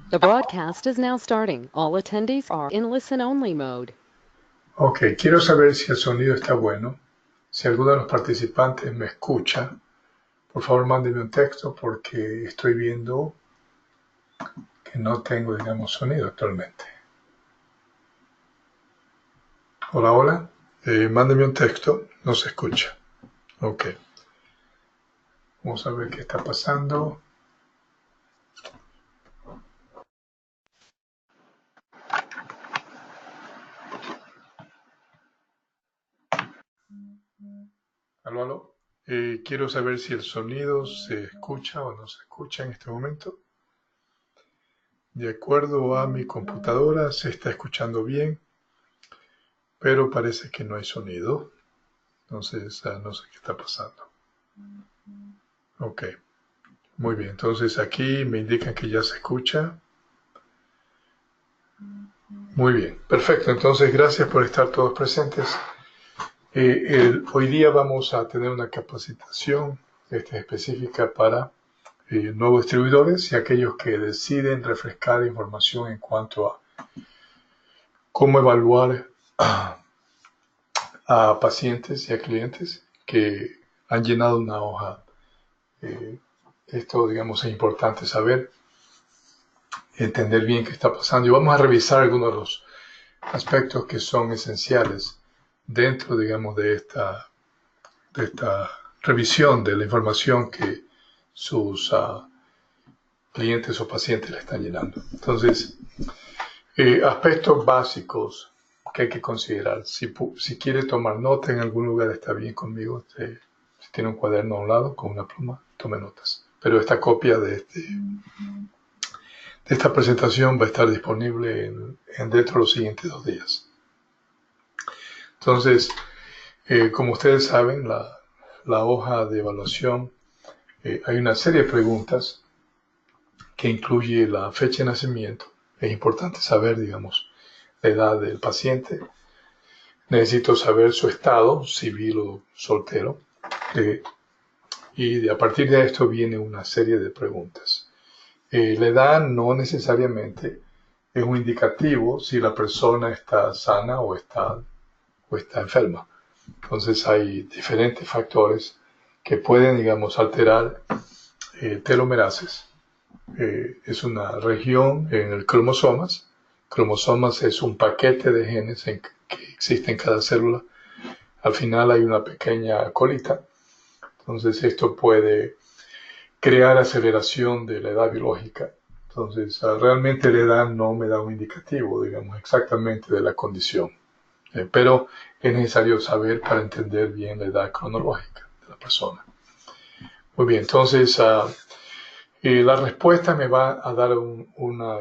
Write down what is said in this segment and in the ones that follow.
The broadcast is now starting. All attendees are in listen-only mode. Ok, quiero saber si el sonido está bueno. Si alguno de los participantes me escucha, por favor mándeme un texto porque estoy viendo que no tengo, digamos, sonido actualmente. Hola, hola. Mándeme un texto, no se escucha. Ok. Vamos a ver qué está pasando. Aló, aló. Quiero saber si el sonido se escucha o no se escucha en este momento. De acuerdo a mi computadora, se está escuchando bien, pero parece que no hay sonido. Entonces, no sé qué está pasando. Ok, muy bien. Entonces aquí me indican que ya se escucha. Muy bien, perfecto. Entonces, gracias por estar todos presentes. Hoy día vamos a tener una capacitación específica para nuevos distribuidores y aquellos que deciden refrescar información en cuanto a cómo evaluar a pacientes y a clientes que han llenado una hoja. Esto, digamos, es importante saber, entender bien qué está pasando. Y vamos a revisar algunos de los aspectos que son esenciales dentro, digamos, de esta revisión de la información que sus clientes o pacientes le están llenando. Entonces, aspectos básicos que hay que considerar. Si quiere tomar nota en algún lugar, está bien conmigo. Si tiene un cuaderno a un lado con una pluma, tome notas. Pero esta copia de esta presentación va a estar disponible dentro de los siguientes 2 días. Entonces, como ustedes saben, la hoja de evaluación, hay una serie de preguntas que incluye la fecha de nacimiento. Es importante saber, digamos, la edad del paciente. Necesito saber su estado, civil o soltero. Y a partir de esto viene una serie de preguntas. La edad no necesariamente es un indicativo si la persona está sana o está enferma. Entonces hay diferentes factores que pueden, digamos, alterar telomerases. Es una región en el cromosomas. Cromosomas es un paquete de genes que existe en cada célula. Al final hay una pequeña colita. Entonces esto puede crear aceleración de la edad biológica. Entonces realmente la edad no me da un indicativo, digamos, exactamente de la condición. Pero es necesario saber para entender bien la edad cronológica de la persona. Muy bien, entonces la respuesta me va a dar un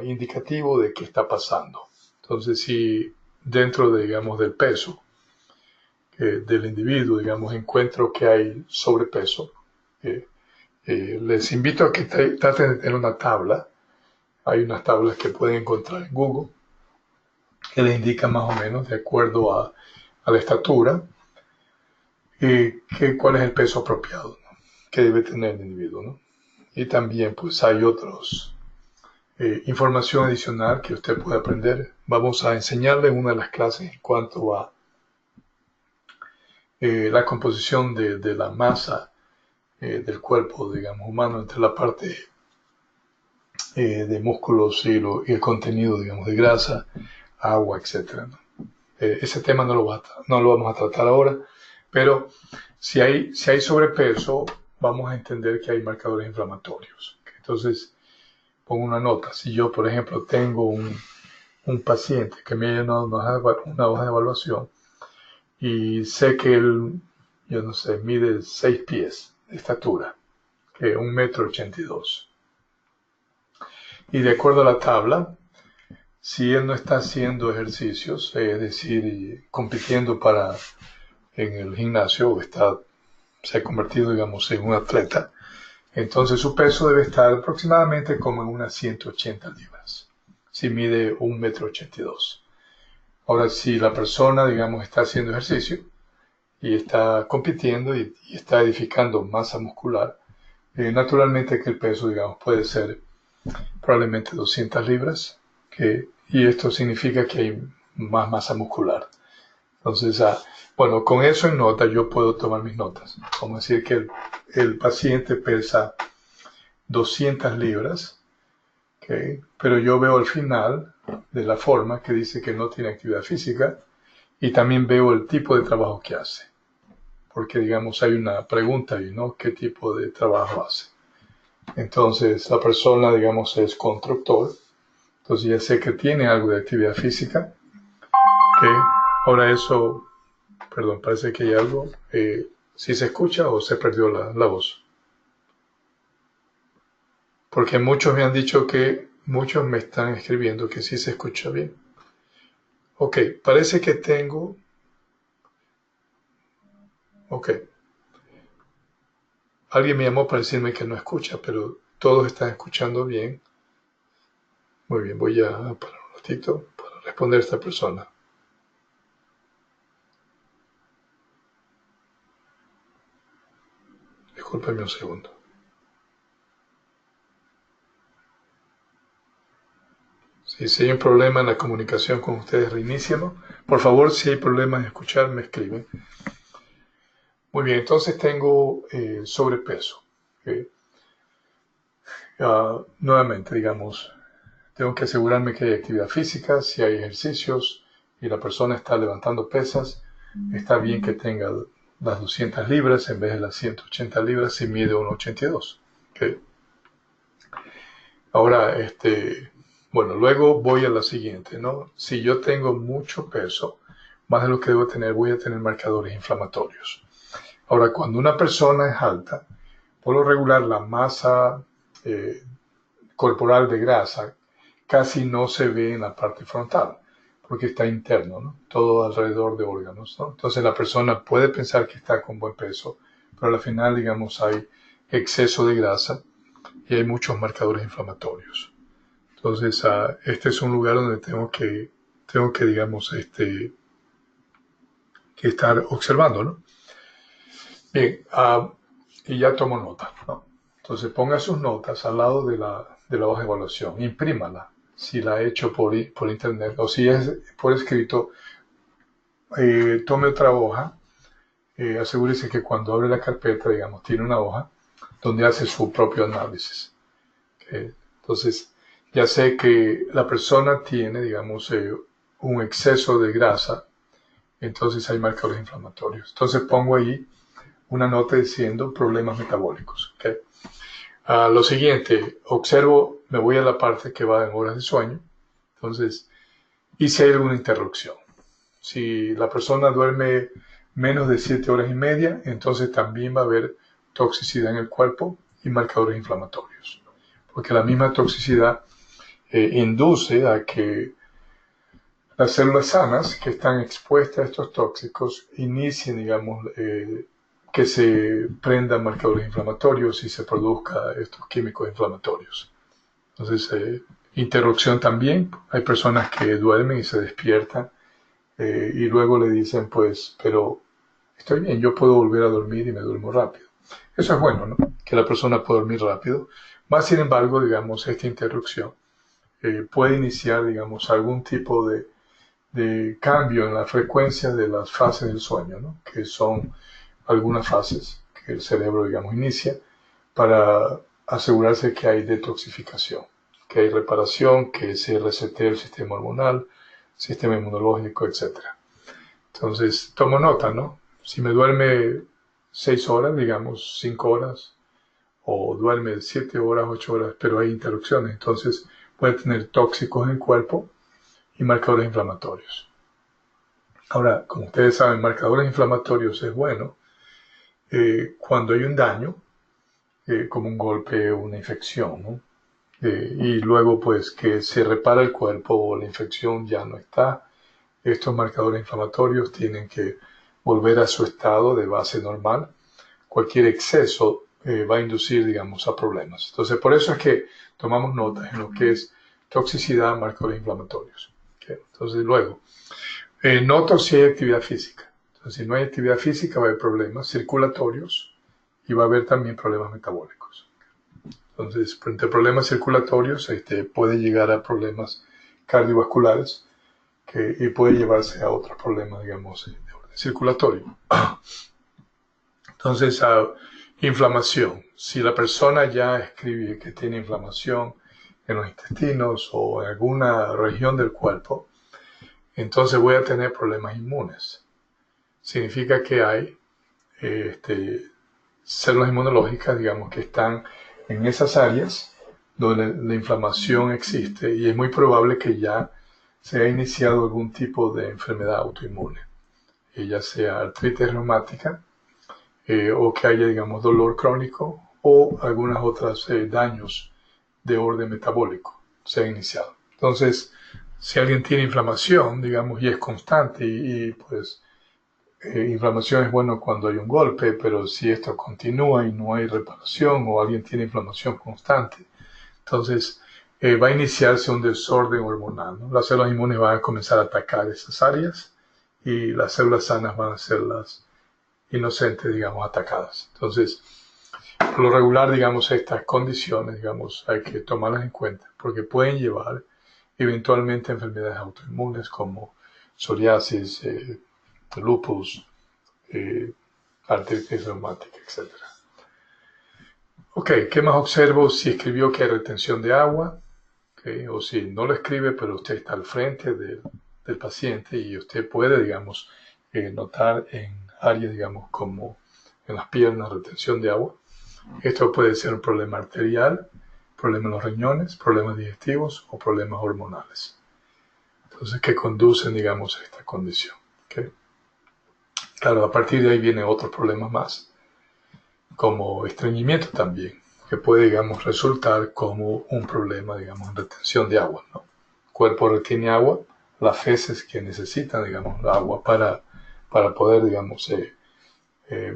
indicativo de qué está pasando. Entonces, si dentro, digamos, del peso del individuo, digamos, encuentro que hay sobrepeso, les invito a que traten de tener una tabla. Hay unas tablas que pueden encontrar en Google que les indican más o menos, de acuerdo a la estatura, cuál es el peso apropiado, ¿no?, que debe tener el individuo, ¿no? Y también, pues, hay otros información adicional que usted puede aprender. Vamos a enseñarle en una de las clases en cuanto a la composición de la masa del cuerpo, digamos, humano, entre la parte de músculos y el contenido, digamos, de grasa, agua, etc., ¿no? Ese tema no lo vamos a tratar ahora, pero si hay sobrepeso, vamos a entender que hay marcadores inflamatorios. Entonces, pongo una nota. Si yo, por ejemplo, tengo un paciente que me ha llenado una hoja de evaluación y sé que él, yo no sé, mide 6 pies de estatura, que 1,82 m. Y de acuerdo a la tabla, si él no está haciendo ejercicios, es decir, compitiendo en el gimnasio, o se ha convertido, digamos, en un atleta, entonces su peso debe estar aproximadamente como en unas 180 libras, si mide 1,82 m. Ahora, si la persona, digamos, está haciendo ejercicio y está compitiendo y está edificando masa muscular, naturalmente que el peso, digamos, puede ser probablemente 200 libras, y esto significa que hay más masa muscular. Entonces, bueno, con eso en nota yo puedo tomar mis notas. Como decir que el paciente pesa 200 libras, ¿okay? Pero yo veo al final de la forma que dice que no tiene actividad física y también veo el tipo de trabajo que hace. Porque, digamos, hay una pregunta ahí, ¿no? ¿Qué tipo de trabajo hace? Entonces, la persona, digamos, es constructor. Entonces, ya sé que tiene algo de actividad física. ¿Okay? Ahora eso, perdón, parece que hay algo. ¿Sí se escucha o se perdió la voz? Porque muchos me han dicho muchos me están escribiendo que sí se escucha bien. Ok, parece que tengo. Ok. Alguien me llamó para decirme que no escucha, pero todos están escuchando bien. Muy bien, voy a parar un ratito para responder a esta persona. Discúlpenme un segundo. Si hay un problema en la comunicación con ustedes, reinícialo. Por favor, si hay problemas en escuchar, me escriben. Muy bien, entonces tengo sobrepeso. ¿Okay? Nuevamente, digamos, tengo que asegurarme que hay actividad física, si hay ejercicios y la persona está levantando pesas, está bien que tenga las 200 libras en vez de las 180 libras si mide 1,82. ¿Okay? Ahora, bueno, luego voy a la siguiente, ¿no? Si yo tengo mucho peso, más de lo que debo tener, voy a tener marcadores inflamatorios. Ahora, cuando una persona es alta, por lo regular la masa corporal de grasa casi no se ve en la parte frontal, porque está interno, ¿no? Todo alrededor de órganos, ¿no? Entonces la persona puede pensar que está con buen peso, pero al final, digamos, hay exceso de grasa y hay muchos marcadores inflamatorios. Entonces, este es un lugar donde tengo que digamos, que estar observando, ¿no? Bien, y ya tomo nota, ¿no? Entonces ponga sus notas al lado de la hoja de evaluación, imprímala, si la ha hecho por internet o si es por escrito, tome otra hoja, asegúrese que cuando abre la carpeta, digamos, tiene una hoja donde hace su propio análisis. ¿Okay? Entonces, ya sé que la persona tiene, digamos, un exceso de grasa, entonces hay marcadores inflamatorios. Entonces pongo ahí una nota diciendo problemas metabólicos. ¿Okay? Lo siguiente, observo, me voy a la parte que va en horas de sueño, entonces, y si hay alguna interrupción. Si la persona duerme menos de 7 horas y media, entonces también va a haber toxicidad en el cuerpo y marcadores inflamatorios. Porque la misma toxicidad induce a que las células sanas que están expuestas a estos tóxicos inicien, digamos, que se prendan marcadores inflamatorios y se produzca estos químicos inflamatorios. Entonces, interrupción también. Hay personas que duermen y se despiertan y luego le dicen, pues, pero estoy bien, yo puedo volver a dormir y me duermo rápido. Eso es bueno, ¿no? Que la persona pueda dormir rápido. Más sin embargo, digamos, esta interrupción puede iniciar, digamos, algún tipo de cambio en la frecuencia de las fases del sueño, ¿no? Que son algunas fases que el cerebro, digamos, inicia para asegurarse que hay detoxificación, que hay reparación, que se resetea el sistema hormonal, sistema inmunológico, etc. Entonces, tomo nota, ¿no? Si me duerme 6 horas, digamos 5 horas, o duerme 7 horas, 8 horas, pero hay interrupciones, entonces puede tener tóxicos en el cuerpo y marcadores inflamatorios. Ahora, como ustedes saben, marcadores inflamatorios es bueno cuando hay un daño, como un golpe o una infección, ¿no? Y luego pues que se repara el cuerpo o la infección ya no está. Estos marcadores inflamatorios tienen que volver a su estado de base normal. Cualquier exceso va a inducir, digamos, a problemas. Entonces, por eso es que tomamos notas en lo que es toxicidad, marcadores inflamatorios. ¿Okay? Entonces, luego, noto si hay actividad física. Entonces, si no hay actividad física, va a haber problemas circulatorios y va a haber también problemas metabólicos. Entonces, entre problemas circulatorios, puede llegar a problemas cardiovasculares y puede llevarse a otros problemas, digamos, de orden circulatorio. Entonces, inflamación. Si la persona ya escribe que tiene inflamación en los intestinos o en alguna región del cuerpo, entonces voy a tener problemas inmunes. Significa que hay células inmunológicas, digamos, que están en esas áreas donde la inflamación existe y es muy probable que ya se haya iniciado algún tipo de enfermedad autoinmune, ya sea artritis reumática o que haya, digamos, dolor crónico o algunas otras daños de orden metabólico se han iniciado. Entonces, si alguien tiene inflamación, digamos, y es constante pues inflamación es bueno cuando hay un golpe, pero si esto continúa y no hay reparación o alguien tiene inflamación constante, entonces va a iniciarse un desorden hormonal, ¿no? Las células inmunes van a comenzar a atacar esas áreas y las células sanas van a ser las inocentes, digamos, atacadas. Entonces, por lo regular, digamos, estas condiciones, digamos, hay que tomarlas en cuenta porque pueden llevar eventualmente a enfermedades autoinmunes como psoriasis, lupus, artritis reumática, etc. Ok, ¿qué más observo? Si escribió que hay retención de agua, okay, o si no lo escribe, pero usted está al frente del paciente y usted puede, digamos, notar en áreas, digamos, como en las piernas, retención de agua. Esto puede ser un problema arterial, problema en los riñones, problemas digestivos o problemas hormonales. Entonces, que conducen, digamos, a esta condición. ¿Okay? Claro, a partir de ahí vienen otros problemas más, como estreñimiento también, que puede, digamos, resultar como un problema, digamos, en retención de agua, ¿no? El cuerpo retiene agua, las feces que necesitan, digamos, la agua para poder, digamos,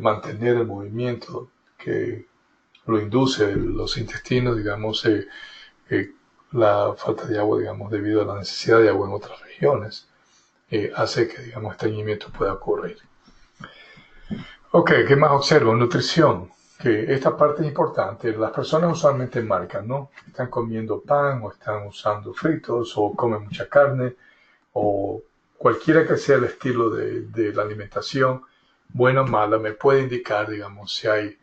mantener el movimiento que lo induce los intestinos, digamos, la falta de agua, digamos, debido a la necesidad de agua en otras regiones, hace que, digamos, estreñimiento pueda ocurrir. Ok, ¿qué más observo? Nutrición, que esta parte es importante. Las personas usualmente marcan, ¿no? Están comiendo pan o están usando fritos o comen mucha carne o cualquiera que sea el estilo de la alimentación, buena o mala, me puede indicar, digamos, si hay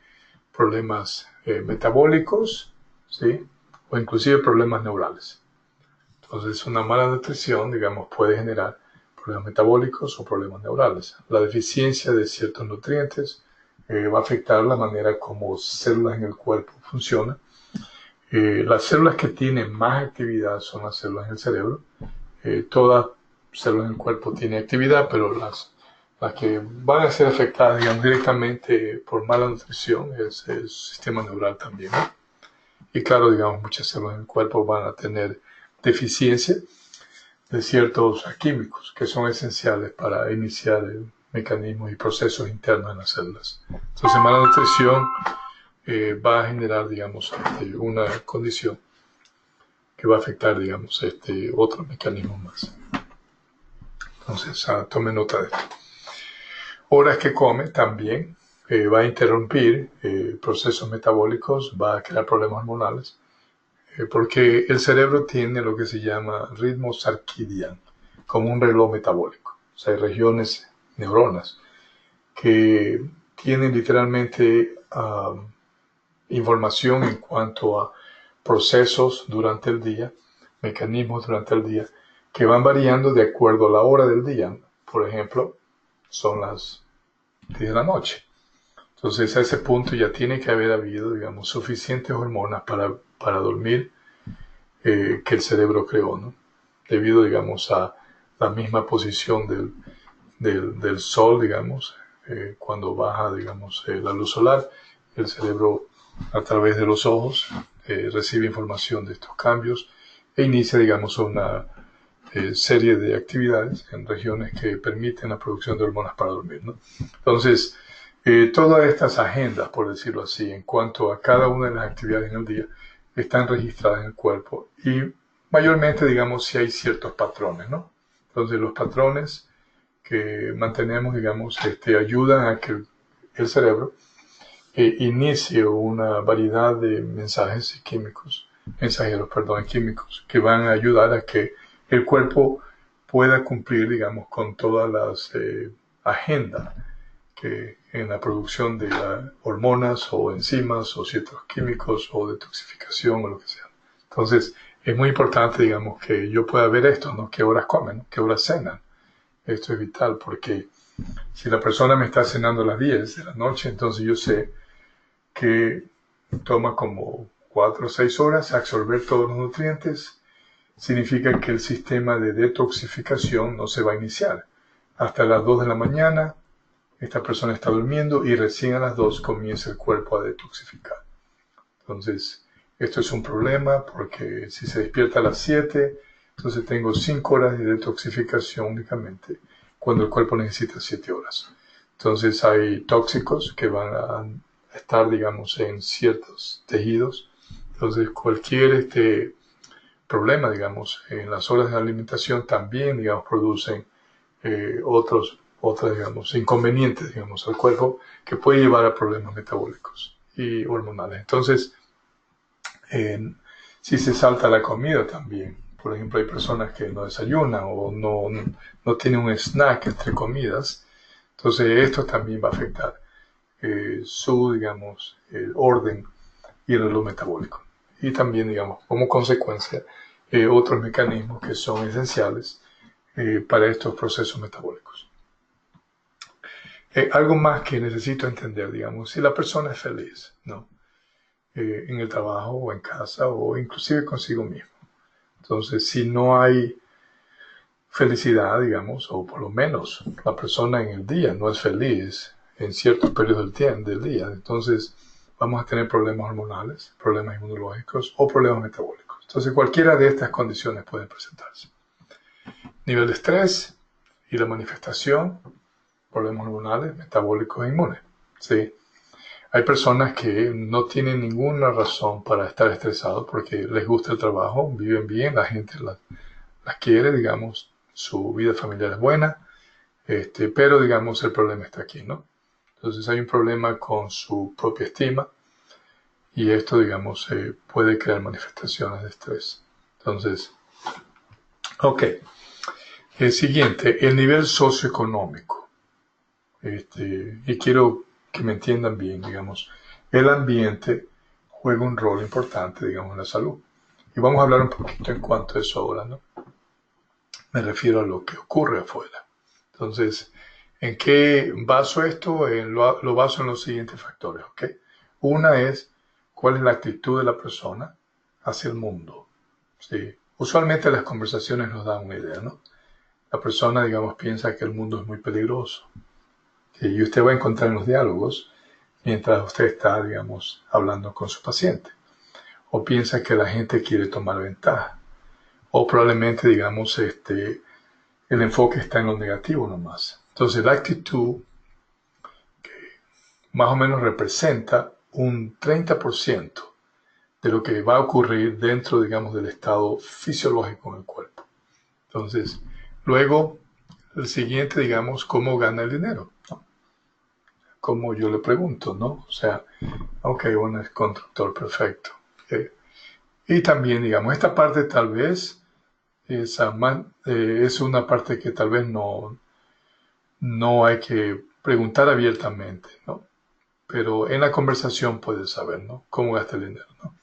problemas metabólicos, ¿sí? O inclusive problemas neurales. Entonces, una mala nutrición, digamos, puede generar problemas metabólicos o problemas neurales. La deficiencia de ciertos nutrientes va a afectar la manera como células en el cuerpo funcionan. Las células que tienen más actividad son las células en el cerebro. Todas células en el cuerpo tienen actividad, pero las que van a ser afectadas, digamos, directamente por mala nutrición es el sistema neural también, ¿no? Y claro, digamos, muchas células en el cuerpo van a tener deficiencia de ciertos químicos que son esenciales para iniciar mecanismos y procesos internos en las células. Entonces, mala nutrición va a generar, digamos, una condición que va a afectar, digamos, otros mecanismos más. Entonces, tome nota de esto. Horas que come también va a interrumpir procesos metabólicos, va a crear problemas hormonales, porque el cerebro tiene lo que se llama ritmo circadiano, como un reloj metabólico. O sea, hay regiones, neuronas, que tienen literalmente información en cuanto a procesos durante el día, mecanismos durante el día, que van variando de acuerdo a la hora del día. Por ejemplo, son las 10 de la noche. Entonces, a ese punto ya tiene que haber habido, digamos, suficientes hormonas para dormir que el cerebro creó, ¿no? Debido, digamos, a la misma posición del sol, digamos, cuando baja, digamos, la luz solar, el cerebro a través de los ojos recibe información de estos cambios e inicia, digamos, una serie de actividades en regiones que permiten la producción de hormonas para dormir, ¿no? Entonces, todas estas agendas, por decirlo así, en cuanto a cada una de las actividades en el día, están registradas en el cuerpo y mayormente, digamos, si hay ciertos patrones, ¿no? Entonces, los patrones que mantenemos, digamos, ayudan a que el cerebro inicie una variedad de mensajeros, químicos, que van a ayudar a que el cuerpo pueda cumplir, digamos, con todas las agendas que en la producción de hormonas o enzimas o ciertos químicos o detoxificación o lo que sea. Entonces, es muy importante, digamos, que yo pueda ver esto, ¿no? ¿Qué horas comen? ¿No? ¿Qué horas cenan? Esto es vital porque si la persona me está cenando a las 10 de la noche, entonces yo sé que toma como 4 o 6 horas absorber todos los nutrientes. Significa que el sistema de detoxificación no se va a iniciar. Hasta las 2 de la mañana, esta persona está durmiendo y recién a las 2 comienza el cuerpo a detoxificar. Entonces, esto es un problema porque si se despierta a las 7, entonces tengo 5 horas de detoxificación únicamente, cuando el cuerpo necesita 7 horas. Entonces hay tóxicos que van a estar, digamos, en ciertos tejidos. Entonces cualquier problema, digamos, en las horas de alimentación también, digamos, producen otros, digamos, inconvenientes, digamos, al cuerpo que puede llevar a problemas metabólicos y hormonales. Entonces, si se salta la comida también, por ejemplo, hay personas que no desayunan o no tienen un snack entre comidas, entonces esto también va a afectar su, digamos, el orden y el reloj metabólico. Y también, digamos, como consecuencia, otros mecanismos que son esenciales para estos procesos metabólicos. Algo más que necesito entender, digamos, si la persona es feliz, ¿no? En el trabajo o en casa o inclusive consigo mismo. Entonces, si no hay felicidad, digamos, o por lo menos la persona en el día no es feliz en ciertos periodos del día, entonces vamos a tener problemas hormonales, problemas inmunológicos o problemas metabólicos. Entonces, cualquiera de estas condiciones puede presentarse. Nivel de estrés y la manifestación, problemas hormonales, metabólicos e inmunes. ¿Sí? Hay personas que no tienen ninguna razón para estar estresados porque les gusta el trabajo, viven bien, la gente las quiere, digamos, su vida familiar es buena, pero digamos el problema está aquí, ¿no? Entonces hay un problema con su propia estima y esto, digamos, puede crear manifestaciones de estrés. Entonces, ok. El siguiente, el nivel socioeconómico. Y quiero que me entiendan bien, digamos, el ambiente juega un rol importante, digamos, en la salud. Y vamos a hablar un poquito en cuanto a eso ahora, ¿no? Me refiero a lo que ocurre afuera. Entonces, ¿en qué baso esto? Lo baso en los siguientes factores, ¿ok? Una es, ¿cuál es la actitud de la persona hacia el mundo? ¿Sí? Usualmente las conversaciones nos dan una idea, ¿no? La persona, digamos, piensa que el mundo es muy peligroso. Y usted va a encontrar en los diálogos mientras usted está, digamos, hablando con su paciente. O piensa que la gente quiere tomar ventaja. O probablemente, digamos, el enfoque está en lo negativo nomás. Entonces, la actitud que más o menos representa un 30% de lo que va a ocurrir dentro, digamos, del estado fisiológico en el cuerpo. Entonces, luego, el siguiente, digamos, ¿cómo gana el dinero? ¿No? Como yo le pregunto, ¿no? O sea, ok, uno es constructor perfecto. Y también, digamos, esta parte tal vez es una parte que tal vez no hay que preguntar abiertamente, ¿no? Pero en la conversación puedes saber, ¿no? Cómo gasta el dinero, ¿no?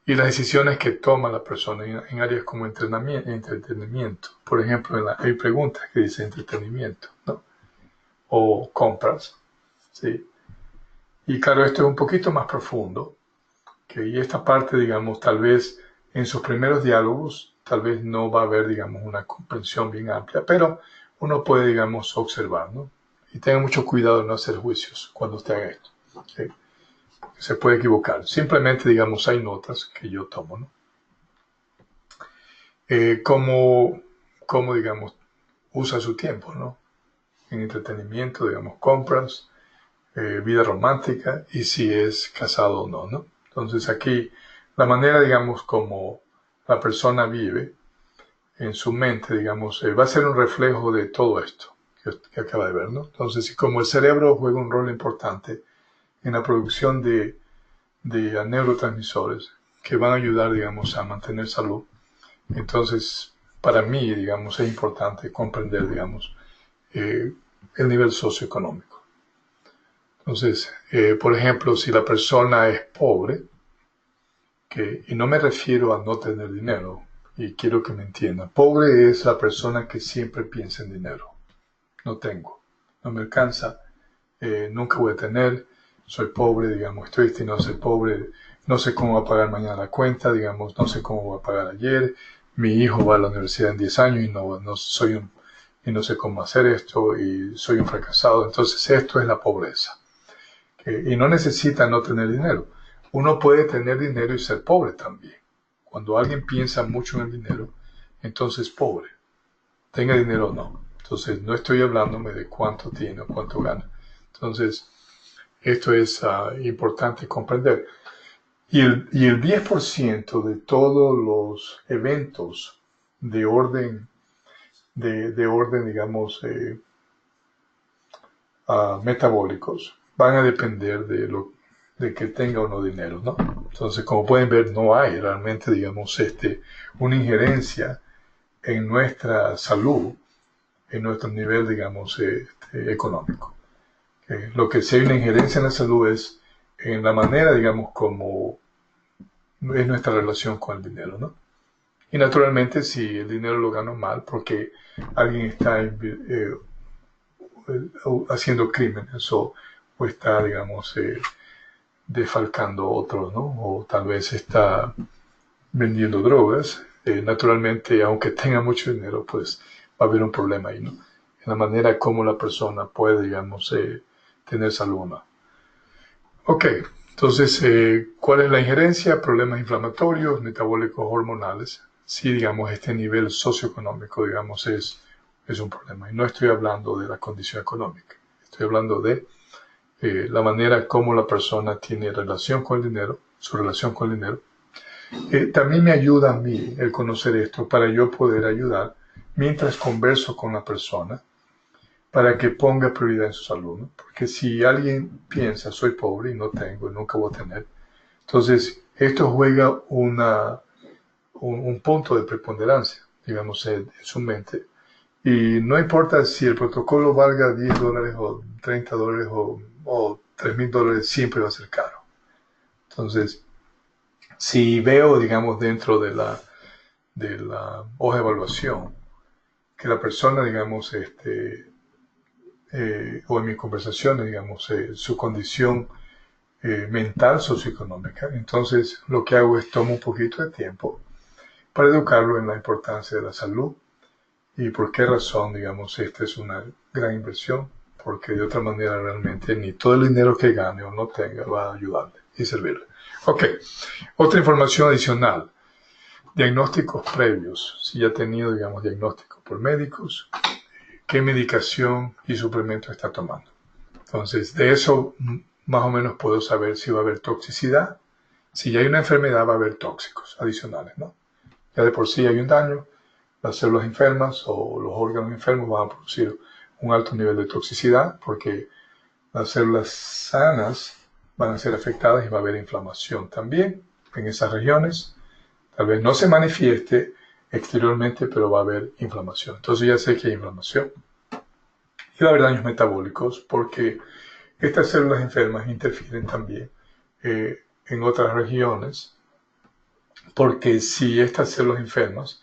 Y las decisiones que toma la persona en áreas como entretenimiento. Por ejemplo, hay preguntas que dicen entretenimiento, ¿no? O compras, ¿sí? Y claro, esto es un poquito más profundo, y esta parte, digamos, tal vez en sus primeros diálogos, tal vez no va a haber, digamos, una comprensión bien amplia, pero uno puede, digamos, observar, ¿no? Y tenga mucho cuidado de no hacer juicios cuando usted haga esto, ¿sí? Porque se puede equivocar. Simplemente, digamos, hay notas que yo tomo, ¿no? Cómo, digamos, usa su tiempo, ¿no? En entretenimiento, digamos, compras, vida romántica y si es casado o no, ¿no? Entonces aquí la manera, digamos, como la persona vive en su mente, digamos, va a ser un reflejo de todo esto que acaba de ver, ¿no? Entonces, como el cerebro juega un rol importante en la producción de neurotransmisores que van a ayudar, digamos, a mantener salud. Entonces, para mí, digamos, es importante comprender, digamos, el nivel socioeconómico. Entonces, por ejemplo, si la persona es pobre, y no me refiero a no tener dinero, y quiero que me entiendan, pobre es la persona que siempre piensa en dinero. No tengo, no me alcanza, nunca voy a tener, soy pobre, digamos, estoy destinado a ser pobre, no sé cómo va a pagar mañana la cuenta, digamos, no sé cómo voy a pagar ayer, mi hijo va a la universidad en 10 años y no sé cómo hacer esto y soy un fracasado. Entonces esto es la pobreza. Y no necesita no tener dinero. Uno puede tener dinero y ser pobre también. Cuando alguien piensa mucho en el dinero, entonces pobre, tenga dinero o no. Entonces no estoy hablándome de cuánto tiene o cuánto gana. Entonces esto es importante comprender. Y el 10% de todos los eventos de orden, digamos, metabólicos van a depender de que tenga o no dinero, ¿no? Entonces, como pueden ver, no hay realmente, digamos, una injerencia en nuestra salud, en nuestro nivel, digamos, económico. Lo que sí hay una injerencia en la salud es en la manera, digamos, como es nuestra relación con el dinero, ¿no? Y naturalmente, si el dinero lo gano mal, porque alguien está haciendo crímenes o está, digamos, defalcando a otros, ¿no? O tal vez está vendiendo drogas. Naturalmente, aunque tenga mucho dinero, pues va a haber un problema ahí, ¿no? En la manera como la persona puede, digamos, tener salud o no. Ok, entonces, ¿cuál es la injerencia? Problemas inflamatorios, metabólicos, hormonales. Sí, digamos, este nivel socioeconómico, digamos, es un problema. Y no estoy hablando de la condición económica. Estoy hablando de la manera como la persona tiene relación con el dinero, su relación con el dinero. También me ayuda a mí el conocer esto para yo poder ayudar mientras converso con la persona para que ponga prioridad en su salud, ¿no? Porque si alguien piensa, soy pobre y no tengo, y nunca voy a tener, entonces esto juega un punto de preponderancia, digamos, en su mente. Y no importa si el protocolo valga $10 o $30 o $3,000, siempre va a ser caro. Entonces, si veo, digamos, dentro de la hoja de evaluación, que la persona, digamos, o en mis conversaciones, digamos, su condición mental socioeconómica, entonces lo que hago es tomo un poquito de tiempo para educarlo en la importancia de la salud y por qué razón, digamos, esta es una gran inversión, porque de otra manera realmente ni todo el dinero que gane o no tenga va a ayudarle y servirle. Ok, otra información adicional. Diagnósticos previos, si ya ha tenido, digamos, diagnósticos por médicos, qué medicación y suplemento está tomando. Entonces, de eso más o menos puedo saber si va a haber toxicidad. Si ya hay una enfermedad, va a haber tóxicos adicionales, ¿no? Ya de por sí hay un daño, las células enfermas o los órganos enfermos van a producir un alto nivel de toxicidad porque las células sanas van a ser afectadas y va a haber inflamación también en esas regiones. Tal vez no se manifieste exteriormente, pero va a haber inflamación. Entonces ya sé que hay inflamación. Y va a haber daños metabólicos porque estas células enfermas interfieren también en otras regiones, porque si estas células enfermas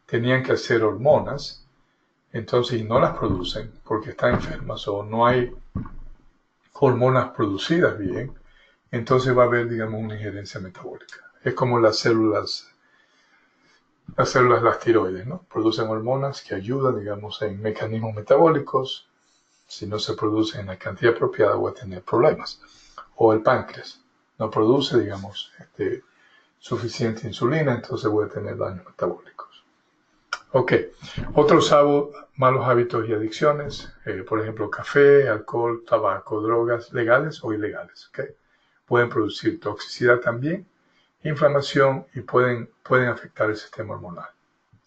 tenían que hacer hormonas, entonces no las producen porque están enfermas o no hay hormonas producidas bien, entonces va a haber, digamos, una injerencia metabólica. Es como las células las tiroides, ¿no? Producen hormonas que ayudan, digamos, en mecanismos metabólicos. Si no se produce en la cantidad apropiada, voy a tener problemas. O el páncreas no produce, digamos, suficiente insulina, entonces voy a tener daños metabólicos. Ok, otros malos hábitos y adicciones, por ejemplo, café, alcohol, tabaco, drogas, legales o ilegales, ¿ok? Pueden producir toxicidad también, inflamación y pueden afectar el sistema hormonal.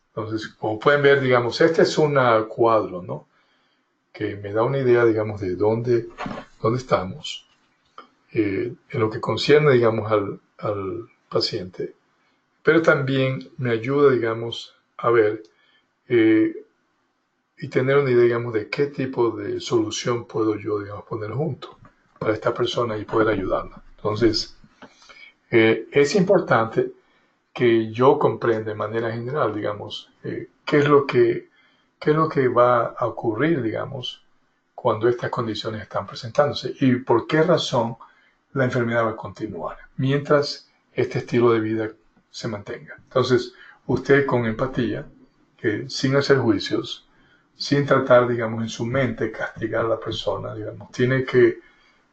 Entonces, como pueden ver, digamos, este es un cuadro, ¿no? Que me da una idea, digamos, de dónde estamos. en lo que concierne, digamos, al paciente, pero también me ayuda, digamos, a ver y tener una idea, digamos, de qué tipo de solución puedo yo, digamos, poner junto para esta persona y poder ayudarla. Entonces, es importante que yo comprenda de manera general, digamos, qué es lo que va a ocurrir, digamos, cuando estas condiciones están presentándose y por qué razón la enfermedad va a continuar mientras este estilo de vida se mantenga. Entonces, usted con empatía, sin hacer juicios, sin tratar, digamos, en su mente castigar a la persona, digamos, tiene que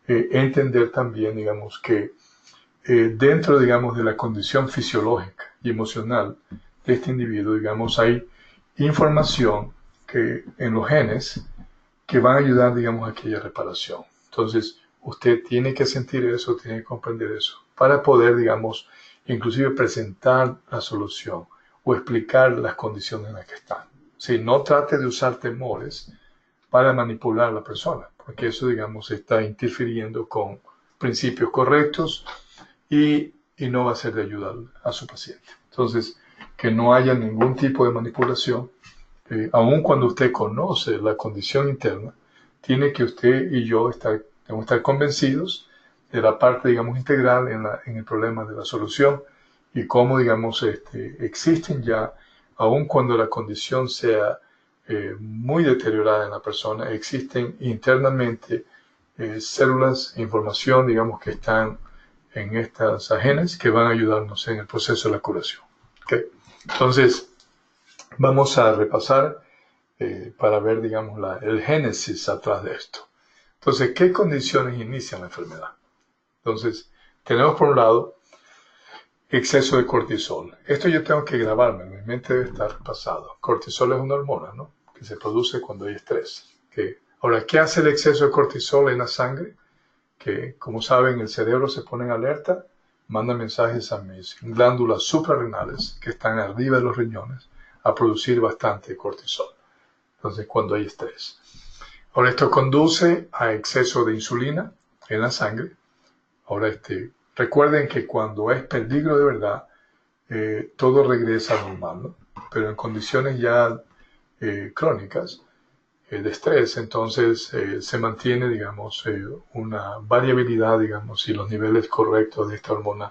entender también, digamos, que dentro, digamos, de la condición fisiológica y emocional de este individuo, digamos, hay información que en los genes que van a ayudar, digamos, a aquella reparación. Entonces, usted tiene que sentir eso, tiene que comprender eso, para poder, digamos, inclusive presentar la solución o explicar las condiciones en las que están. Si no trate de usar temores para manipular a la persona, porque eso, digamos, está interfiriendo con principios correctos y no va a ser de ayuda a su paciente. Entonces, que no haya ningún tipo de manipulación, aun cuando usted conoce la condición interna, tiene que usted y yo debemos estar convencidos de la parte, digamos, integral en el problema de la solución y cómo, digamos, existen ya, aun cuando la condición sea muy deteriorada en la persona, existen internamente células e información, digamos, que están en estas genes que van a ayudarnos en el proceso de la curación. ¿Okay? Entonces, vamos a repasar para ver, digamos, el génesis atrás de esto. Entonces, ¿qué condiciones inician la enfermedad? Entonces, tenemos por un lado exceso de cortisol. Esto yo tengo que grabarme, mi mente debe estar pasado. Cortisol es una hormona, ¿no?, que se produce cuando hay estrés. ¿Okay? Ahora, ¿qué hace el exceso de cortisol en la sangre? Que, como saben, el cerebro se pone en alerta, manda mensajes a mis glándulas suprarrenales, que están arriba de los riñones, a producir bastante cortisol. Entonces, cuando hay estrés. Ahora, esto conduce a exceso de insulina en la sangre. Ahora, recuerden que cuando es peligro de verdad, todo regresa a normal, ¿no? Pero en condiciones ya crónicas, de estrés, entonces se mantiene, digamos, una variabilidad, digamos, si los niveles correctos de esta hormona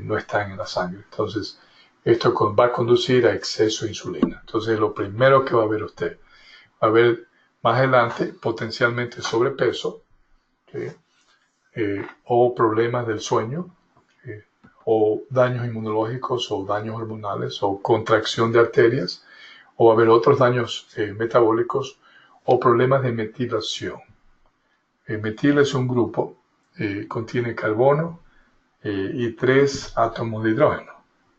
no están en la sangre. Entonces, esto va a conducir a exceso de insulina. Entonces, lo primero que va a ver usted, va a ver más adelante potencialmente sobrepeso, ¿sí? O problemas del sueño, o daños inmunológicos, o daños hormonales, o contracción de arterias, o va a haber otros daños metabólicos, o problemas de metilación. Metil es un grupo, contiene carbono y 3 átomos de hidrógeno,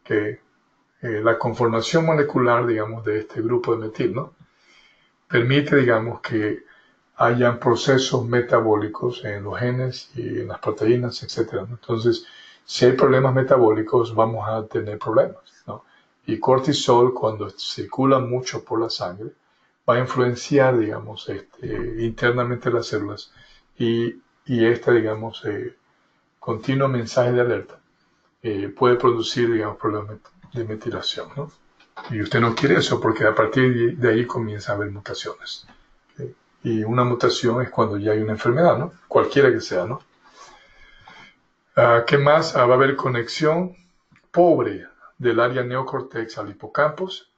que la conformación molecular, digamos, de este grupo de metil, ¿no?, permite, digamos, que hayan procesos metabólicos en los genes y en las proteínas, etc., ¿no? Entonces, si hay problemas metabólicos, vamos a tener problemas, ¿no? Y cortisol, cuando circula mucho por la sangre, va a influenciar, digamos, internamente las células y digamos, continuo mensaje de alerta puede producir, digamos, problemas de metilación, ¿no? Y usted no quiere eso porque a partir de ahí comienza a haber mutaciones. ¿Okay? Y una mutación es cuando ya hay una enfermedad, ¿no? Cualquiera que sea, ¿no? ¿Qué más? Va a haber conexión pobre del área neocortex al hipocampus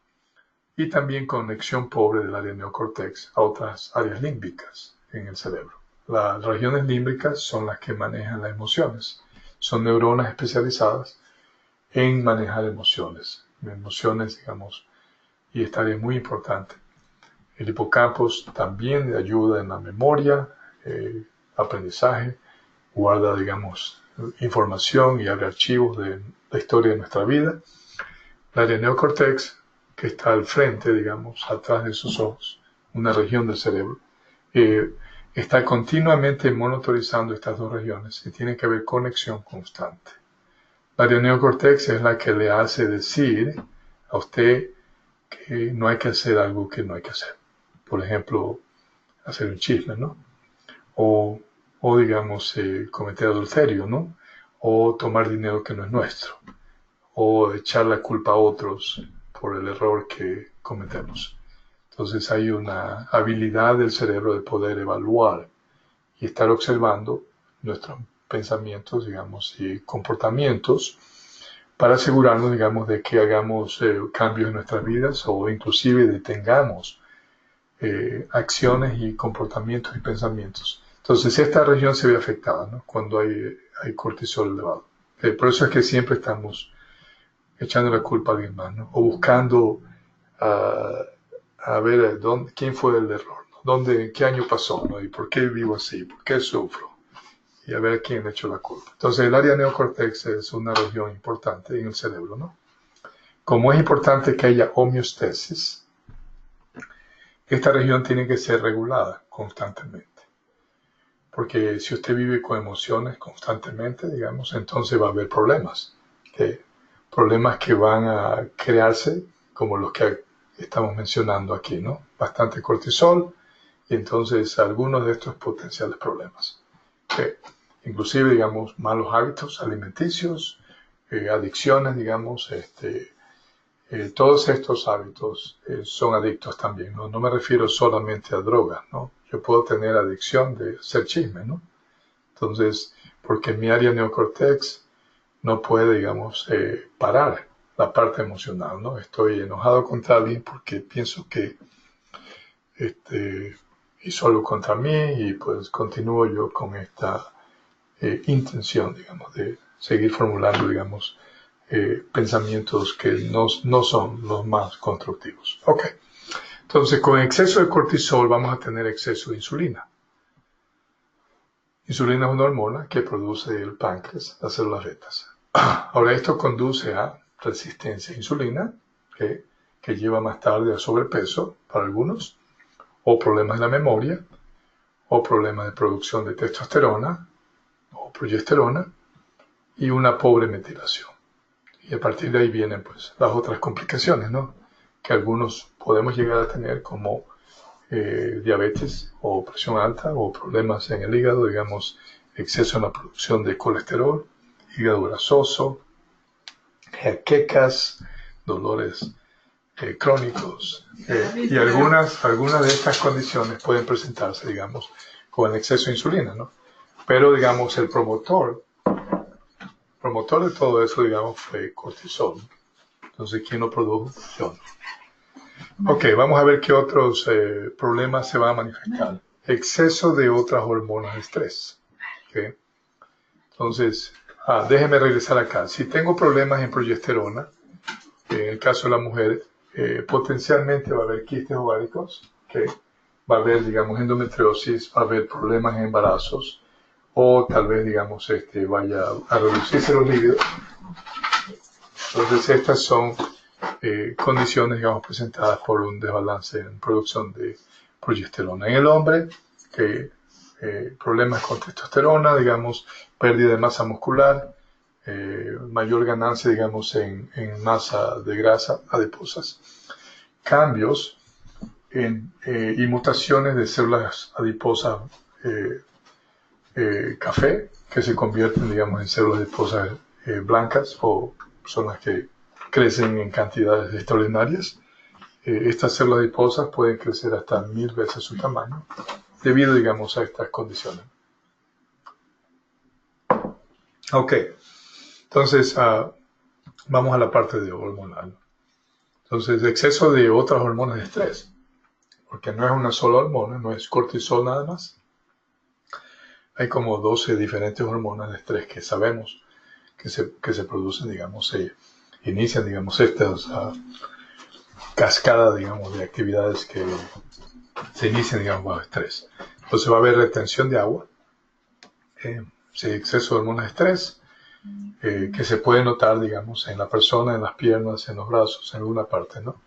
y también conexión pobre del área neocortex a otras áreas límbicas en el cerebro. Las regiones límbicas son las que manejan las emociones. Son neuronas especializadas en manejar emociones, digamos, y esta área es muy importante. El hipocampus también ayuda en la memoria, aprendizaje, guarda, digamos, información y abre archivos de la historia de nuestra vida. El área neocortex, que está al frente, digamos, atrás de sus ojos, una región del cerebro, está continuamente monitorizando estas dos regiones y tiene que haber conexión constante. La área neocortex es la que le hace decir a usted que no hay que hacer algo que no hay que hacer. Por ejemplo, hacer un chisme, ¿no? O o digamos cometer adulterio, ¿no? O tomar dinero que no es nuestro, o echar la culpa a otros por el error que cometemos. Entonces hay una habilidad del cerebro de poder evaluar y estar observando nuestros pensamientos, digamos, y comportamientos para asegurarnos, digamos, de que hagamos cambios en nuestras vidas o inclusive detengamos acciones y comportamientos y pensamientos. Entonces esta región se ve afectada, ¿no? Cuando hay cortisol elevado. Por eso es que siempre estamos echando la culpa a alguien más, ¿no? O buscando a ver quién fue el error, ¿no? ¿Qué año pasó, ¿no? ¿Y por qué vivo así? ¿Por qué sufro? Y a ver quién le echó la culpa. Entonces el área neocortex es una región importante en el cerebro, ¿no? Como es importante que haya homeostasis, esta región tiene que ser regulada constantemente. Porque si usted vive con emociones constantemente, digamos, entonces va a haber problemas. Problemas que van a crearse, como los que estamos mencionando aquí, ¿no? Bastante cortisol y entonces algunos de estos potenciales problemas. Inclusive, digamos, malos hábitos alimenticios, adicciones, digamos, todos estos hábitos son adictos también, ¿no? No me refiero solamente a drogas, ¿no? Yo puedo tener adicción de hacer chisme, ¿no? Entonces, porque mi área neocortex no puede, digamos, parar la parte emocional, ¿no? Estoy enojado contra alguien porque pienso que hizo algo contra mí y pues continúo yo con esta intención, digamos, de seguir formulando, digamos, pensamientos que no son los más constructivos. Ok, entonces con exceso de cortisol vamos a tener exceso de insulina. Insulina es una hormona que produce el páncreas, las células betas. Ahora esto conduce a resistencia a insulina, que lleva más tarde a sobrepeso para algunos, o problemas de la memoria, o problemas de producción de testosterona o progesterona, y una pobre metilación. Y a partir de ahí vienen pues las otras complicaciones, ¿no? Que algunos podemos llegar a tener como diabetes o presión alta o problemas en el hígado, digamos, exceso en la producción de colesterol, hígado grasoso, jaquecas, dolores crónicos y algunas de estas condiciones pueden presentarse, digamos, con el exceso de insulina, ¿no? Pero, digamos, el promotor de todo eso, digamos, fue cortisol. Entonces, ¿quién lo produjo? Yo no. Ok, vamos a ver qué otros problemas se van a manifestar. Exceso de otras hormonas de estrés. ¿Okay? Entonces, déjeme regresar acá. Si tengo problemas en progesterona, en el caso de la mujer, potencialmente va a haber quistes ováricos, ¿okay? Va a haber, digamos, endometriosis, va a haber problemas en embarazos, o tal vez, digamos, vaya a reducirse los líquidos. Entonces, estas son condiciones, digamos, presentadas por un desbalance en producción de progesterona. En el hombre, problemas con testosterona, digamos, pérdida de masa muscular, mayor ganancia, digamos, en masa de grasa adiposas, cambios y mutaciones de células adiposas café, que se convierten, digamos, en células adiposas blancas o son las que crecen en cantidades extraordinarias. Estas células adiposas pueden crecer hasta 1000 veces su tamaño debido, digamos, a estas condiciones. Ok, entonces vamos a la parte de hormonal. Entonces, exceso de otras hormonas de estrés, porque no es una sola hormona, no es cortisol nada más. Hay como 12 diferentes hormonas de estrés que sabemos que se producen, digamos, se inician, digamos, estas cascadas, digamos, de actividades que se inician, digamos, bajo estrés. Entonces va a haber retención de agua, exceso de hormonas de estrés, que se puede notar, digamos, en la persona, en las piernas, en los brazos, en alguna parte, ¿no?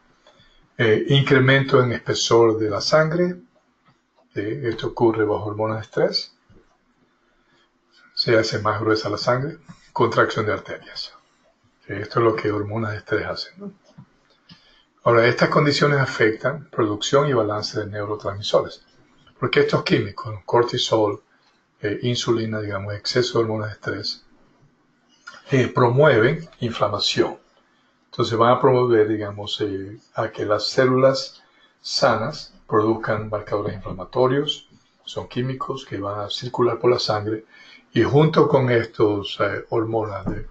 Incremento en espesor de la sangre, esto ocurre bajo hormonas de estrés, se hace más gruesa la sangre, contracción de arterias. Esto es lo que hormonas de estrés hacen, ¿no? Ahora, estas condiciones afectan producción y balance de neurotransmisores, porque estos químicos, cortisol, insulina, digamos, exceso de hormonas de estrés, promueven inflamación. Entonces van a promover, digamos, a que las células sanas produzcan marcadores inflamatorios, son químicos que van a circular por la sangre y junto con estos hormonas de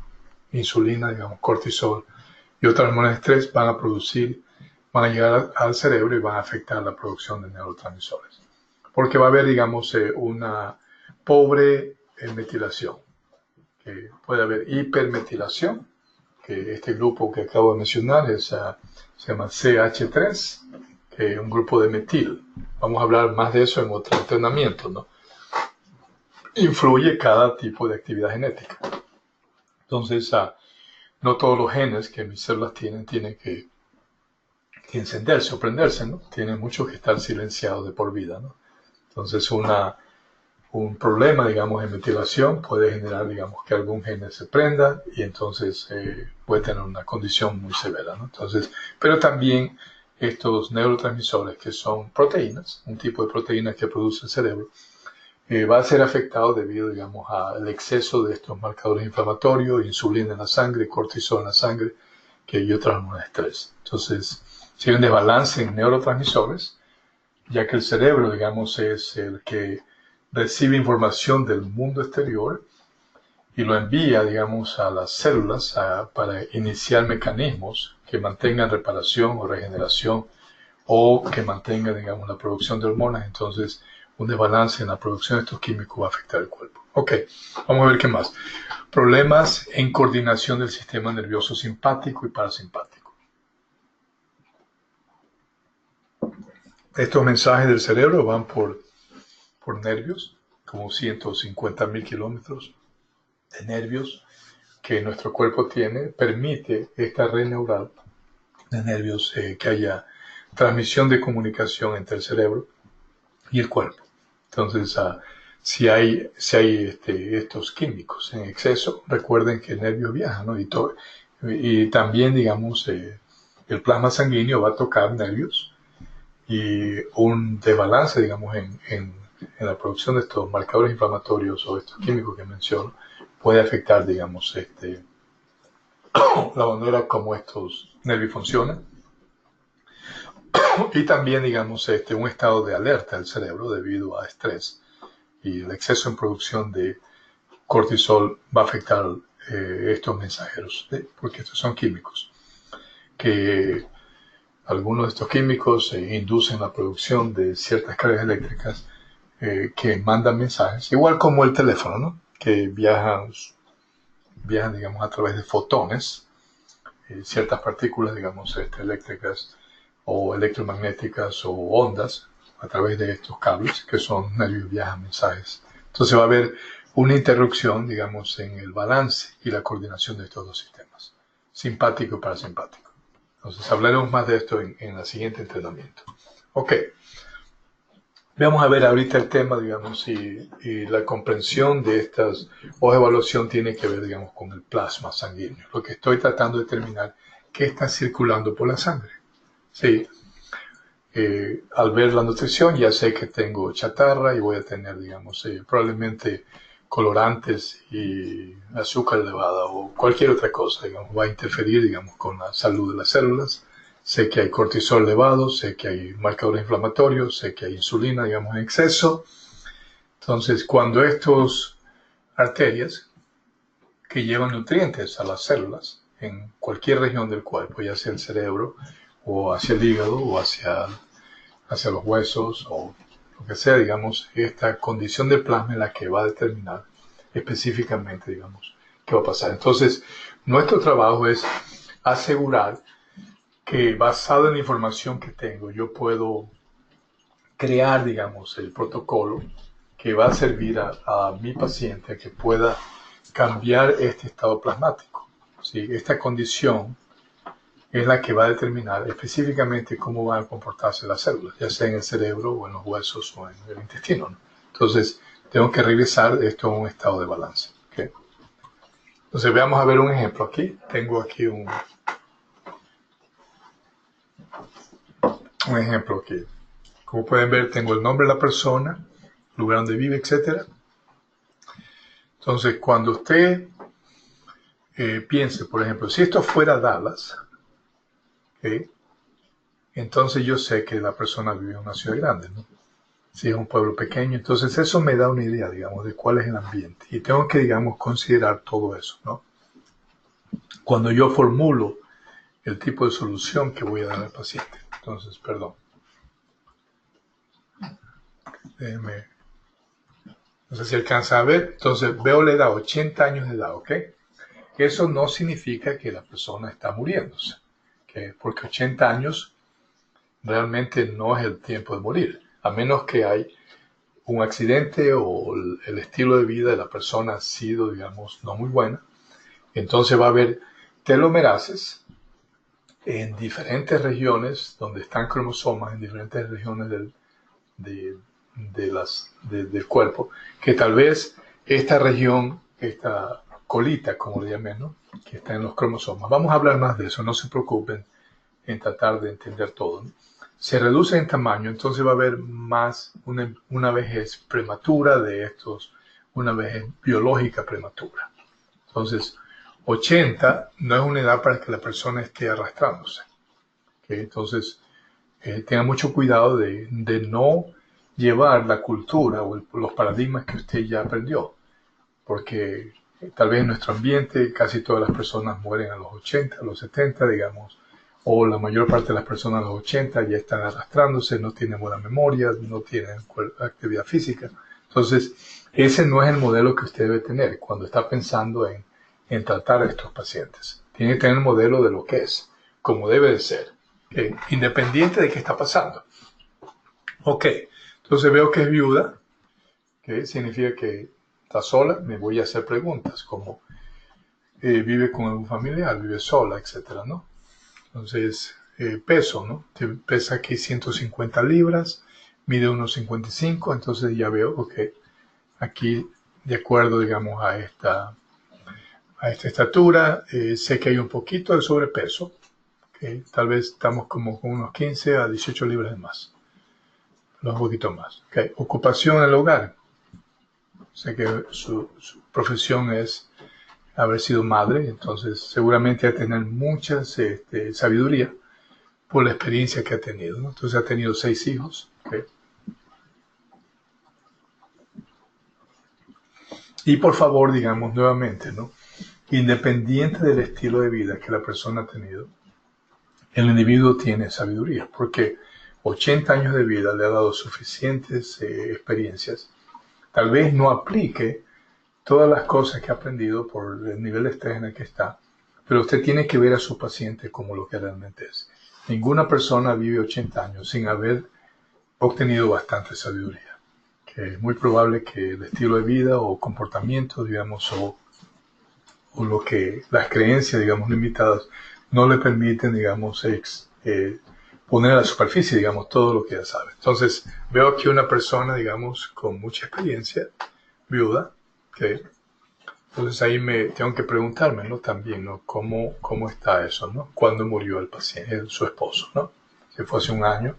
insulina, digamos, cortisol y otras hormonas de estrés van a llegar al cerebro y van a afectar la producción de neurotransmisores. Porque va a haber, digamos, una pobre metilación. Puede haber hipermetilación, que este grupo que acabo de mencionar se llama CH3, que es un grupo de metil. Vamos a hablar más de eso en otro entrenamiento, ¿no? Influye cada tipo de actividad genética. Entonces, no todos los genes que mis células tienen que encenderse o prenderse, ¿no? Tienen muchos que estar silenciados de por vida, ¿no? Entonces, un problema, digamos, en metilación puede generar, digamos, que algún gen se prenda y entonces puede tener una condición muy severa, ¿no? Entonces, pero también estos neurotransmisores, que son proteínas, un tipo de proteínas que produce el cerebro, va a ser afectado debido, digamos, al exceso de estos marcadores inflamatorios, insulina en la sangre, cortisol en la sangre, y otras hormonas de estrés. Entonces, si hay un desbalance en neurotransmisores, ya que el cerebro, digamos, es el que recibe información del mundo exterior y lo envía, digamos, a las células para iniciar mecanismos que mantengan reparación o regeneración o que mantengan, digamos, la producción de hormonas. Entonces, un desbalance en la producción de estos químicos va a afectar el cuerpo. Ok, vamos a ver qué más. Problemas en coordinación del sistema nervioso simpático y parasimpático. Estos mensajes del cerebro van por nervios, como 150.000 kilómetros de nervios que nuestro cuerpo tiene, permite esta red neural de nervios que haya transmisión de comunicación entre el cerebro y el cuerpo. Entonces, si hay estos químicos en exceso, recuerden que el nervio viaja, ¿no? Y también, digamos, el plasma sanguíneo va a tocar nervios y un desbalance, digamos, en la producción de estos marcadores inflamatorios o estos químicos que menciono puede afectar, digamos, la manera como estos nervios funcionan y también, digamos, un estado de alerta del cerebro debido a estrés y el exceso en producción de cortisol va a afectar estos mensajeros, porque estos son químicos que algunos de estos químicos inducen la producción de ciertas cargas eléctricas que mandan mensajes, igual como el teléfono, ¿no? Que viajan, digamos, a través de fotones, ciertas partículas, digamos, eléctricas o electromagnéticas o ondas a través de estos cables, que son nervios, viajan mensajes. Entonces va a haber una interrupción, digamos, en el balance y la coordinación de estos dos sistemas, simpático y parasimpático. Entonces hablaremos más de esto en el siguiente entrenamiento. Ok. Vamos a ver ahorita el tema, digamos, y la comprensión de estas hojas de evaluación tiene que ver, digamos, con el plasma sanguíneo. Lo que estoy tratando de determinar, ¿qué está circulando por la sangre? Sí. Al ver la nutrición ya sé que tengo chatarra y voy a tener, digamos, probablemente colorantes y azúcar elevada o cualquier otra cosa, digamos, va a interferir, digamos, con la salud de las células. Sé que hay cortisol elevado, sé que hay marcadores inflamatorios, sé que hay insulina, digamos, en exceso. Entonces, cuando estas arterias que llevan nutrientes a las células en cualquier región del cuerpo, ya sea el cerebro o hacia el hígado o hacia los huesos o lo que sea, digamos, esta condición de plasma es la que va a determinar específicamente, digamos, qué va a pasar. Entonces, nuestro trabajo es asegurar que basado en la información que tengo, yo puedo crear, digamos, el protocolo que va a servir a mi paciente a que pueda cambiar este estado plasmático. ¿Sí? Esta condición es la que va a determinar específicamente cómo van a comportarse las células, ya sea en el cerebro o en los huesos o en el intestino, ¿no? Entonces, tengo que regresar esto a un estado de balance. ¿Okay? Entonces, veamos a ver un ejemplo aquí. Tengo aquí un ejemplo aquí. Como pueden ver, tengo el nombre de la persona, lugar donde vive, etc. Entonces, cuando usted piense, por ejemplo, si esto fuera Dallas, ¿ok? Entonces yo sé que la persona vive en una ciudad grande, ¿no? Si es un pueblo pequeño, entonces eso me da una idea, digamos, de cuál es el ambiente. Y tengo que, digamos, considerar todo eso, ¿no? Cuando yo formulo el tipo de solución que voy a dar al paciente. Entonces, perdón. Déjeme, no sé si alcanza a ver. Entonces, veo la edad, 80 años de edad, ¿ok? Eso no significa que la persona está muriéndose, ¿ok? Porque 80 años realmente no es el tiempo de morir, a menos que hay un accidente o el estilo de vida de la persona ha sido, digamos, no muy buena. Entonces va a haber telomerases en diferentes regiones donde están cromosomas, en diferentes regiones de, del cuerpo, que tal vez esta región, esta colita, como le llamen, ¿no? Que está en los cromosomas. Vamos a hablar más de eso, no se preocupen en tratar de entender todo, ¿no? Se reduce en tamaño, entonces va a haber más una vejez prematura de estos, una vejez biológica prematura. Entonces, 80 no es una edad para que la persona esté arrastrándose. ¿Okay? Entonces, tenga mucho cuidado de no llevar la cultura o los paradigmas que usted ya aprendió, porque tal vez en nuestro ambiente casi todas las personas mueren a los 80, a los 70, digamos, o la mayor parte de las personas a los 80 ya están arrastrándose, no tienen buena memoria, no tienen actividad física. Entonces, ese no es el modelo que usted debe tener cuando está pensando en tratar a estos pacientes. Tiene que tener el modelo de lo que es, como debe de ser, independiente de qué está pasando. Ok, entonces veo que es viuda, que significa que está sola, me voy a hacer preguntas como vive con algún familiar, vive sola, etcétera, ¿no? Entonces, peso, ¿no? Pesa aquí 150 libras, mide unos 55, entonces ya veo, ok, aquí de acuerdo, digamos, a esta estatura, sé que hay un poquito de sobrepeso, okay, tal vez estamos como con unos 15 a 18 libras de más, un poquito más. Okay. Ocupación en el hogar, sé que su profesión es haber sido madre, entonces seguramente va a tener mucha sabiduría por la experiencia que ha tenido, ¿no? Entonces ha tenido 6 hijos. ¿Okay? Y por favor, digamos nuevamente, ¿no? Independiente del estilo de vida que la persona ha tenido, el individuo tiene sabiduría, porque 80 años de vida le ha dado suficientes experiencias. Tal vez no aplique todas las cosas que ha aprendido por el nivel de estrés en el que está, pero usted tiene que ver a su paciente como lo que realmente es. Ninguna persona vive 80 años sin haber obtenido bastante sabiduría. Que es muy probable que el estilo de vida o comportamiento, digamos, o lo que las creencias, digamos, limitadas, no le permiten, digamos, poner a la superficie, digamos, todo lo que ya sabe. Entonces, veo aquí una persona, digamos, con mucha experiencia, viuda, que entonces ahí me tengo que preguntarme, ¿no? También, ¿no? ¿Cómo está eso, ¿no? ¿Cuándo murió el paciente, su esposo, ¿no? Si fue hace un año,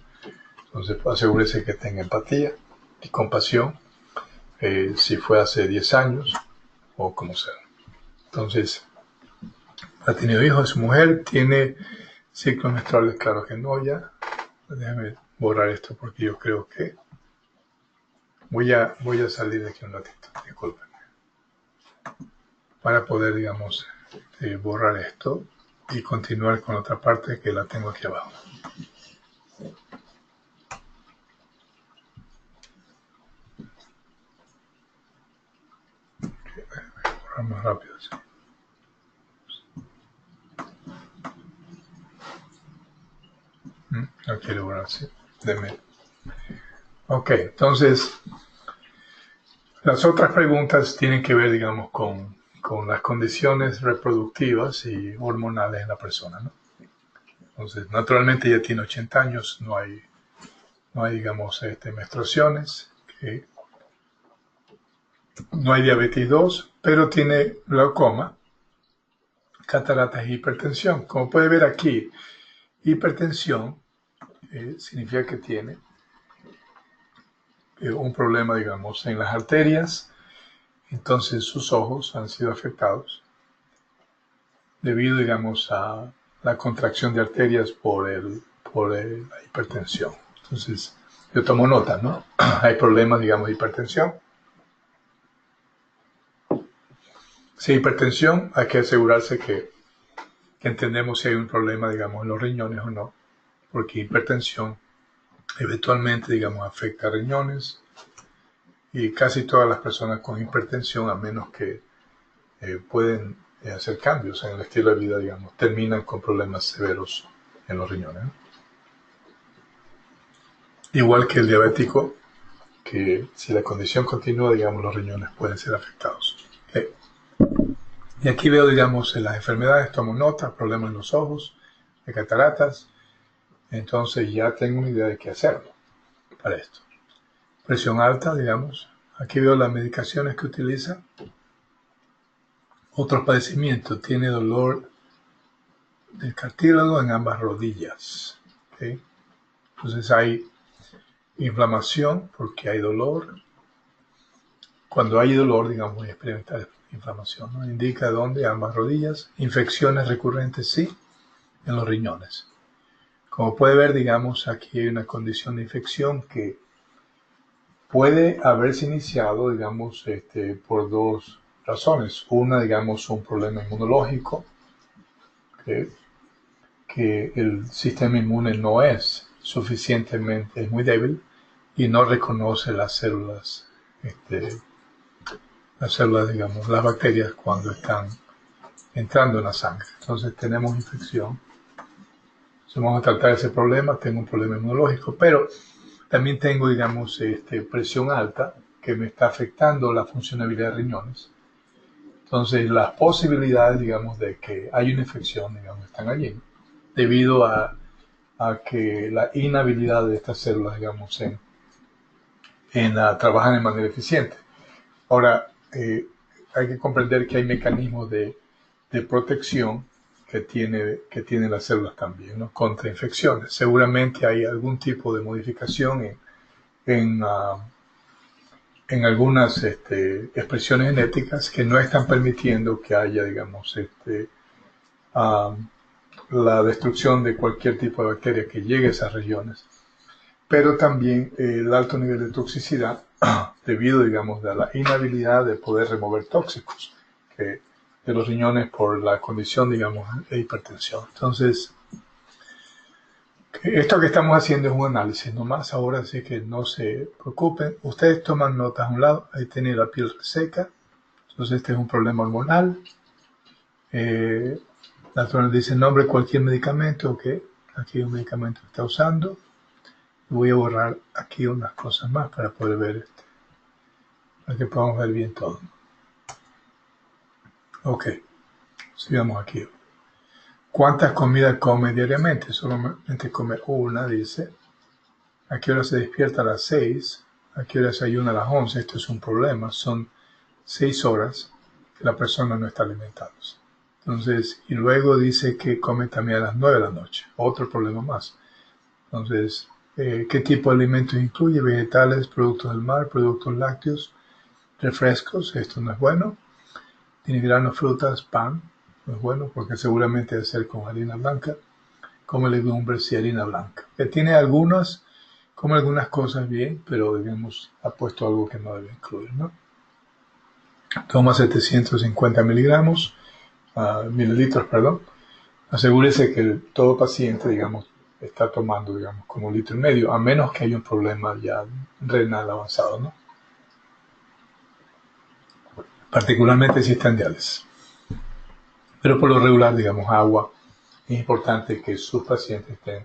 entonces asegúrese que tenga empatía y compasión, si fue hace 10 años o como sea. Entonces, ha tenido hijos, su mujer tiene ciclos menstruales, claro que no ya. Déjame borrar esto porque yo creo que voy a salir de aquí un ratito, disculpen, para poder, digamos, borrar esto y continuar con otra parte que la tengo aquí abajo. Borrar más rápido, ¿sí? No quiero borrar, ¿sí? Deme. Ok, entonces, las otras preguntas tienen que ver, digamos, con las condiciones reproductivas y hormonales en la persona, ¿no? Entonces, naturalmente ella tiene 80 años, no hay digamos, menstruaciones, que no hay diabetes 2, pero tiene glaucoma, cataratas e hipertensión. Como puede ver aquí, hipertensión significa que tiene un problema, digamos, en las arterias, Entonces sus ojos han sido afectados debido, digamos, a la contracción de arterias por la hipertensión. Entonces, yo tomo nota, ¿no? Hay problemas, digamos, de hipertensión. Si hay hipertensión, hay que asegurarse que entendemos si hay un problema, digamos, en los riñones o no, porque hipertensión eventualmente, digamos, afecta a riñones y casi todas las personas con hipertensión, a menos que pueden hacer cambios en el estilo de vida, digamos, terminan con problemas severos en los riñones, ¿no? Igual que el diabético, que si la condición continúa, digamos, los riñones pueden ser afectados. ¿Okay? Y aquí veo, digamos, en las enfermedades, tomo nota, problemas en los ojos, de cataratas, entonces ya tengo una idea de qué hacer para esto. Presión alta, digamos, aquí veo las medicaciones que utiliza. Otro padecimiento, tiene dolor del cartílago en ambas rodillas. ¿Okay? Entonces hay inflamación porque hay dolor. Cuando hay dolor, digamos, voy a experimentar inflamación, ¿no? Indica dónde, ambas rodillas. Infecciones recurrentes, sí, en los riñones. Como puede ver, digamos, aquí hay una condición de infección que puede haberse iniciado, digamos, por dos razones. Una, digamos, un problema inmunológico, que el sistema inmune no es suficientemente, es muy débil y no reconoce las células, digamos, las bacterias cuando están entrando en la sangre. Entonces tenemos infección. Entonces vamos a tratar ese problema, tengo un problema inmunológico, pero también tengo, digamos, presión alta que me está afectando la funcionabilidad de riñones. Entonces las posibilidades, digamos, de que hay una infección, digamos, están allí, debido a que la inhabilidad de estas células, digamos, trabajan de manera eficiente. Ahora, hay que comprender que hay mecanismos de protección que tienen las células también, ¿no? Contra infecciones. Seguramente hay algún tipo de modificación en algunas expresiones genéticas que no están permitiendo que haya, digamos, la destrucción de cualquier tipo de bacteria que llegue a esas regiones. Pero también el alto nivel de toxicidad debido, digamos, a la inhabilidad de poder remover tóxicos de los riñones por la condición, digamos, de hipertensión. Entonces, esto que estamos haciendo es un análisis nomás ahora, así que no se preocupen. Ustedes toman notas a un lado, ahí tienen la piel seca, entonces este es un problema hormonal. La doctora dice nombre cualquier medicamento, ok, aquí hay un medicamento que está usando. Voy a borrar aquí unas cosas más para poder ver para que podamos ver bien todo. Ok, sigamos aquí. ¿Cuántas comidas come diariamente? Solamente come una, dice. ¿A qué hora se despierta? A las 6. ¿A qué hora desayuna? A las 11. Esto es un problema. Son 6 horas que la persona no está alimentándose. Entonces, y luego dice que come también a las 9 de la noche. Otro problema más. Entonces, ¿qué tipo de alimentos incluye? Vegetales, productos del mar, productos lácteos, refrescos. Esto no es bueno. Tiene granos, frutas, pan. No es bueno porque seguramente debe ser con harina blanca. Come legumbres y harina blanca. Que tiene come algunas cosas bien, pero digamos, ha puesto algo que no debe incluir, ¿no? Toma 750 mililitros, perdón. Asegúrese que todo paciente, digamos, está tomando, digamos, como 1,5 litros, a menos que haya un problema ya renal avanzado, ¿no? Particularmente si está en diálisis. Pero por lo regular, digamos, agua. Es importante que sus pacientes estén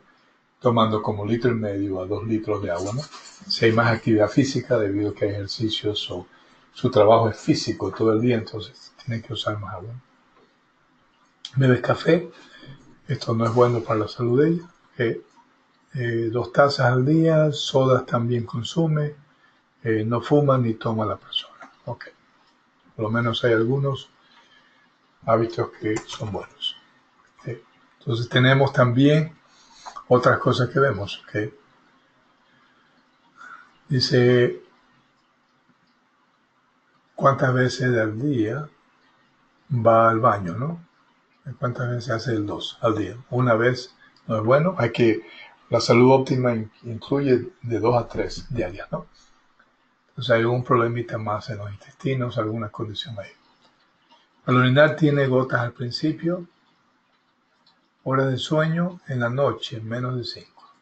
tomando como 1,5 litros a 2 litros de agua, ¿no? Si hay más actividad física debido a que hay ejercicios o su trabajo es físico todo el día, entonces tienen que usar más agua. ¿Bebes café? Esto no es bueno para la salud de ella. 2 tazas al día, sodas también consume, no fuma ni toma la persona. Ok, por lo menos hay algunos hábitos que son buenos. Entonces tenemos también otras cosas que vemos. Dice, cuántas veces al día va al baño, ¿no? ¿Cuántas veces hace el 2 al día? Una vez no es bueno, la salud óptima incluye de 2 a 3 diarias, ¿no? Entonces hay algún problemita más en los intestinos, alguna condición ahí. Al orinar tiene gotas al principio, horas de sueño en la noche, menos de 5.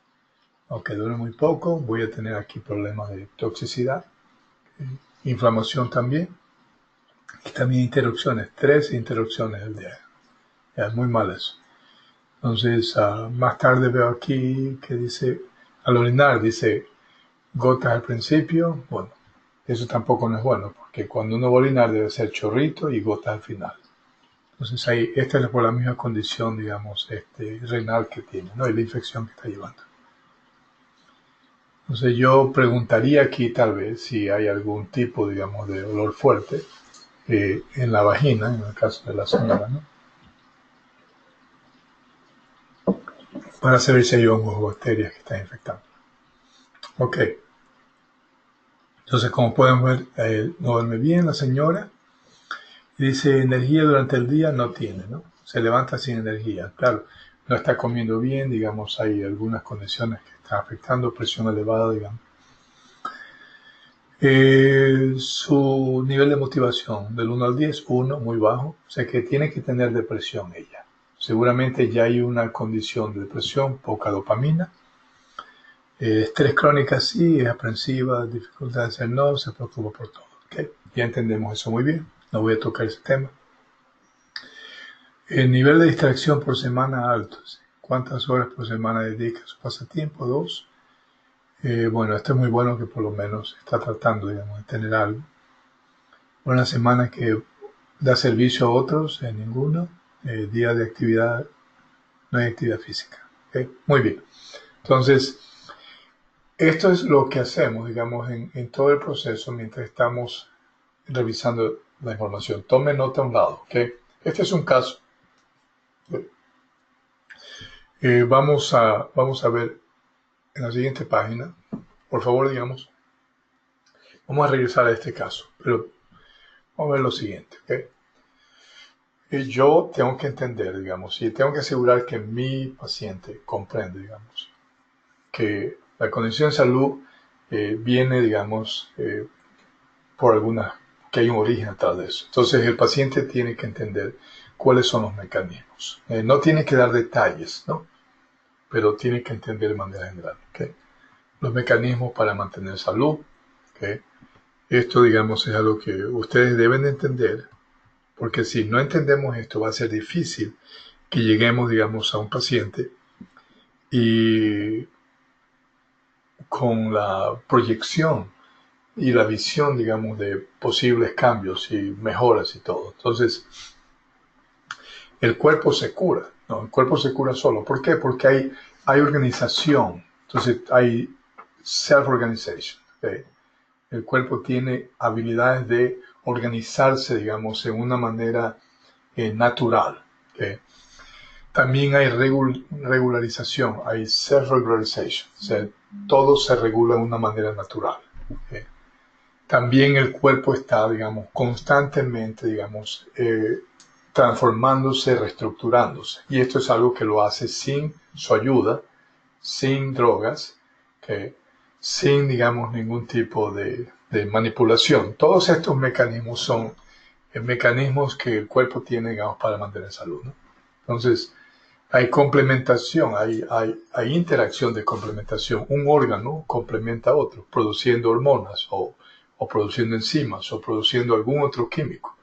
Aunque duerme muy poco, voy a tener aquí problemas de toxicidad, inflamación también, y también interrupciones, 3 interrupciones al día. Ya, es muy mal eso. Entonces, más tarde veo aquí que dice, al orinar dice gotas al principio. Bueno, eso tampoco no es bueno, porque cuando uno va a orinar debe ser chorrito y gotas al final. Entonces ahí, esta es por la misma condición, digamos, renal que tiene, ¿no? Y la infección que está llevando. Entonces yo preguntaría aquí tal vez si hay algún tipo, digamos, de olor fuerte en la vagina, en el caso de la señora, ¿no? Para saber si hay hongos o bacterias que están infectando. Ok. Entonces, como pueden ver, no duerme bien la señora. Y dice, energía durante el día no tiene, ¿no? Se levanta sin energía. Claro, no está comiendo bien, digamos, hay algunas condiciones que están afectando, presión elevada, digamos. Su nivel de motivación, del 1 al 10, 1, muy bajo. O sea que tiene que tener depresión ella. Seguramente ya hay una condición de depresión, poca dopamina. Estrés crónica sí, es aprensiva, dificultad de ser no, se preocupa por todo. ¿Okay? Ya entendemos eso muy bien, no voy a tocar ese tema. El nivel de distracción por semana alto. ¿Cuántas horas por semana dedica a su pasatiempo? 2. Bueno, esto es muy bueno que por lo menos está tratando, digamos, de tener algo. Una semana que da servicio a otros, ninguno. Día de actividad, no hay actividad física. ¿Okay? Muy bien. Entonces, esto es lo que hacemos, digamos, en todo el proceso mientras estamos revisando la información. Tome nota a un lado, ¿ok? Este es un caso. Vamos a ver en la siguiente página. Por favor, digamos, vamos a regresar a este caso, pero vamos a ver lo siguiente, ¿ok? Yo tengo que entender, digamos, y tengo que asegurar que mi paciente comprende, digamos, que la condición de salud viene, digamos, por alguna, que hay un origen atrás de eso. Entonces el paciente tiene que entender cuáles son los mecanismos. No tiene que dar detalles, ¿no? Pero tiene que entender de manera general, ¿okay? Los mecanismos para mantener salud, ¿okay? Esto, digamos, es algo que ustedes deben de entender, porque si no entendemos esto va a ser difícil que lleguemos, digamos, a un paciente y con la proyección y la visión, digamos, de posibles cambios y mejoras y todo. Entonces, el cuerpo se cura, ¿no? El cuerpo se cura solo. ¿Por qué? Porque hay organización. Entonces, hay self-organization. ¿Okay? El cuerpo tiene habilidades de organizarse, digamos, en una manera natural. ¿Okay? También hay regularización, hay self-regularization. O sea, todo se regula de una manera natural. ¿Okay? También el cuerpo está, digamos, constantemente, digamos, transformándose, reestructurándose. Y esto es algo que lo hace sin su ayuda, sin drogas, ¿okay? Sin, digamos, ningún tipo de manipulación. Todos estos mecanismos son mecanismos que el cuerpo tiene, digamos, para mantener salud, ¿no? Entonces, hay complementación, hay interacción de complementación. Un órgano complementa a otro, produciendo hormonas o produciendo enzimas o produciendo algún otro químico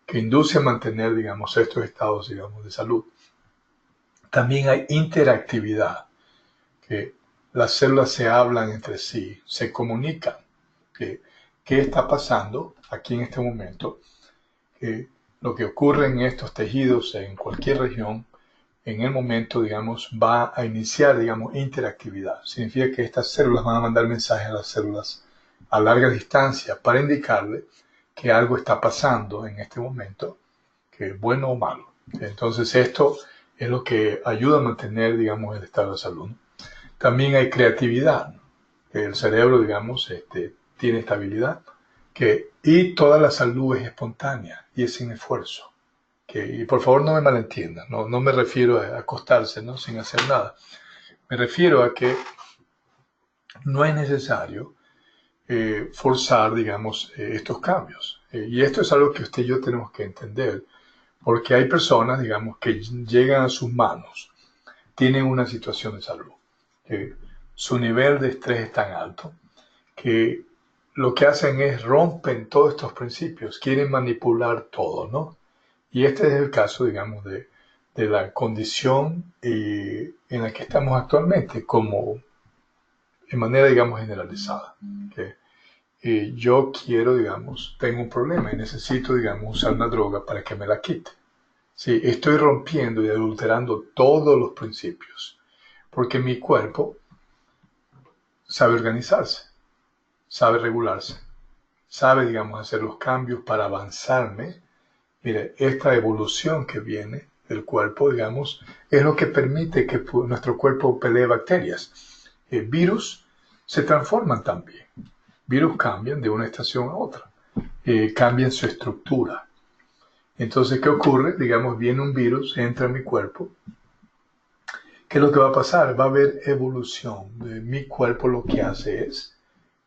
que induce a mantener, digamos, estos estados, digamos, de salud. También hay interactividad, que las células se hablan entre sí, se comunican, que qué está pasando aquí en este momento, que lo que ocurre en estos tejidos en cualquier región, en el momento, digamos, va a iniciar, digamos, interactividad. Significa que estas células van a mandar mensajes a las células a larga distancia para indicarle que algo está pasando en este momento, que es bueno o malo. Entonces esto es lo que ayuda a mantener, digamos, el estado de salud. También hay creatividad. El cerebro, digamos, tiene estabilidad, Y toda la salud es espontánea y es sin esfuerzo. Y por favor no me malentiendan, no me refiero a acostarse, ¿no?, sin hacer nada. Me refiero a que no es necesario forzar, digamos, estos cambios. Y esto es algo que usted y yo tenemos que entender, porque hay personas, digamos, que llegan a sus manos, tienen una situación de salud, que su nivel de estrés es tan alto, que lo que hacen es rompen todos estos principios, quieren manipular todo, ¿no? Y este es el caso, digamos, de la condición en la que estamos actualmente, como de manera, digamos, generalizada. Yo quiero, digamos, tengo un problema y necesito, digamos, usar una droga para que me la quite. Sí, estoy rompiendo y adulterando todos los principios, porque mi cuerpo sabe organizarse, sabe regularse, sabe, digamos, hacer los cambios para avanzarme. Mire, esta evolución que viene del cuerpo, digamos, es lo que permite que nuestro cuerpo pelee bacterias. Virus se transforman también. Virus cambian de una estación a otra, cambian su estructura. Entonces, ¿qué ocurre? Digamos, viene un virus, entra en mi cuerpo. ¿Qué es lo que va a pasar? Va a haber evolución. Mi cuerpo lo que hace es,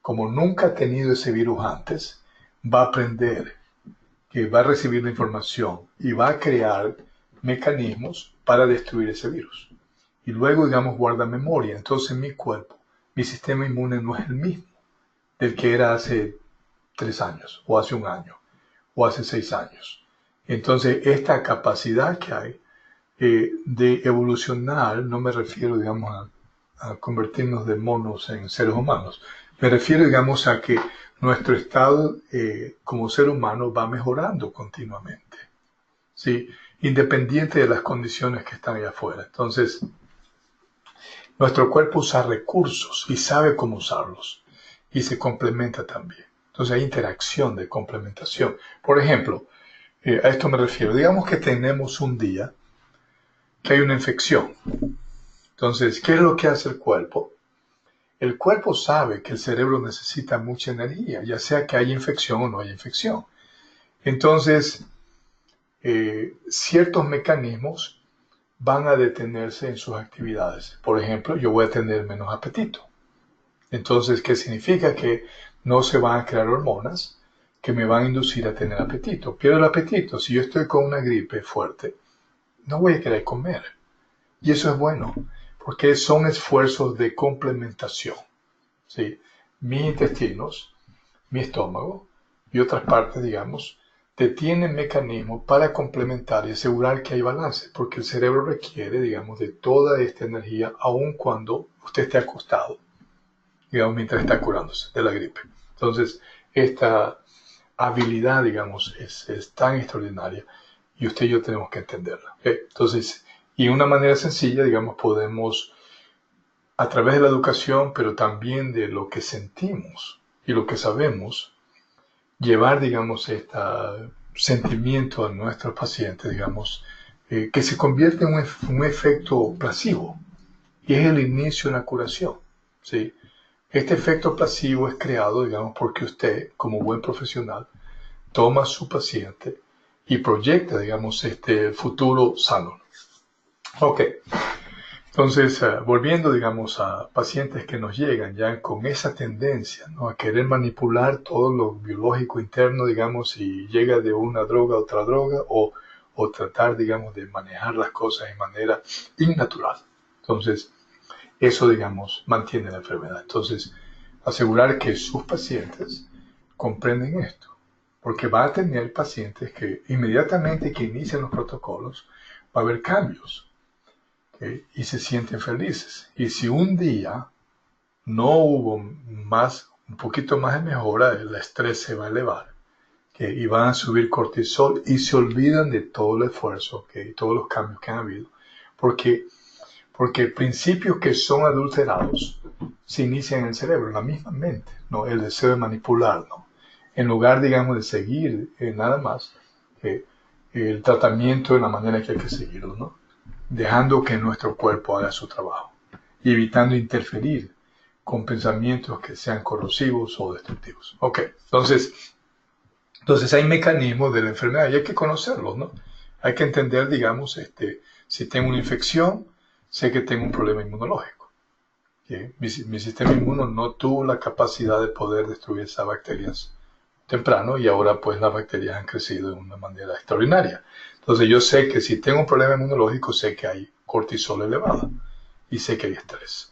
como nunca ha tenido ese virus antes, va a aprender, que va a recibir la información y va a crear mecanismos para destruir ese virus. Y luego, digamos, guarda memoria. Entonces mi cuerpo, mi sistema inmune no es el mismo del que era hace 3 años, o hace 1 año, o hace 6 años. Entonces, esta capacidad que hay de evolucionar, no me refiero, digamos, a convertirnos de monos en seres humanos. Me refiero, digamos, a que nuestro estado como ser humano va mejorando continuamente, ¿sí?, independiente de las condiciones que están allá afuera. Entonces, nuestro cuerpo usa recursos y sabe cómo usarlos, y se complementa también. Entonces hay interacción de complementación. Por ejemplo, a esto me refiero. Digamos que tenemos un día que hay una infección. Entonces, ¿qué es lo que hace el cuerpo? El cuerpo sabe que el cerebro necesita mucha energía, ya sea que haya infección o no haya infección. Entonces, ciertos mecanismos van a detenerse en sus actividades. Por ejemplo, yo voy a tener menos apetito. Entonces, ¿qué significa? Que no se van a crear hormonas que me van a inducir a tener apetito. Pierdo el apetito. Si yo estoy con una gripe fuerte, no voy a querer comer. Y eso es bueno, porque son esfuerzos de complementación. ¿Sí? Mis intestinos, mi estómago y otras partes, digamos, tienen mecanismos para complementar y asegurar que hay balance, porque el cerebro requiere, digamos, de toda esta energía, aun cuando usted esté acostado, digamos, mientras está curándose de la gripe. Entonces, esta habilidad, digamos, es tan extraordinaria y usted y yo tenemos que entenderla. Entonces, y de una manera sencilla, digamos, podemos, a través de la educación, pero también de lo que sentimos y lo que sabemos, llevar, digamos, este sentimiento a nuestros pacientes, digamos, que se convierte en un efecto placebo, y es el inicio de la curación, ¿sí? Este efecto placebo es creado, digamos, porque usted, como buen profesional, toma a su paciente y proyecta, digamos, este futuro sano. Ok, entonces, volviendo, digamos, a pacientes que nos llegan ya con esa tendencia, ¿no?, a querer manipular todo lo biológico interno, digamos, y llega de una droga a otra droga, o tratar, digamos, de manejar las cosas de manera innatural. Entonces, eso, digamos, mantiene la enfermedad. Entonces, asegurar que sus pacientes comprenden esto, porque va a tener pacientes que inmediatamente que inician los protocolos va a haber cambios, y se sienten felices. Y si un día no hubo un poquito más de mejora, el estrés se va a elevar, y van a subir cortisol y se olvidan de todo el esfuerzo, y todos los cambios que han habido, porque principios que son adulterados se inician en el cerebro, en la misma mente, ¿no?, el deseo de manipular, ¿no?, en lugar, digamos, de seguir nada más el tratamiento de la manera que hay que seguirlo, ¿no?, dejando que nuestro cuerpo haga su trabajo y evitando interferir con pensamientos que sean corrosivos o destructivos. Ok, entonces, Entonces hay mecanismos de la enfermedad y hay que conocerlos, ¿no? Hay que entender, digamos, si tengo una infección, sé que tengo un problema inmunológico. ¿Sí? Mi sistema inmuno no tuvo la capacidad de poder destruir esas bacterias temprano y ahora pues las bacterias han crecido de una manera extraordinaria. Entonces yo sé que si tengo un problema inmunológico, sé que hay cortisol elevado y sé que hay estrés.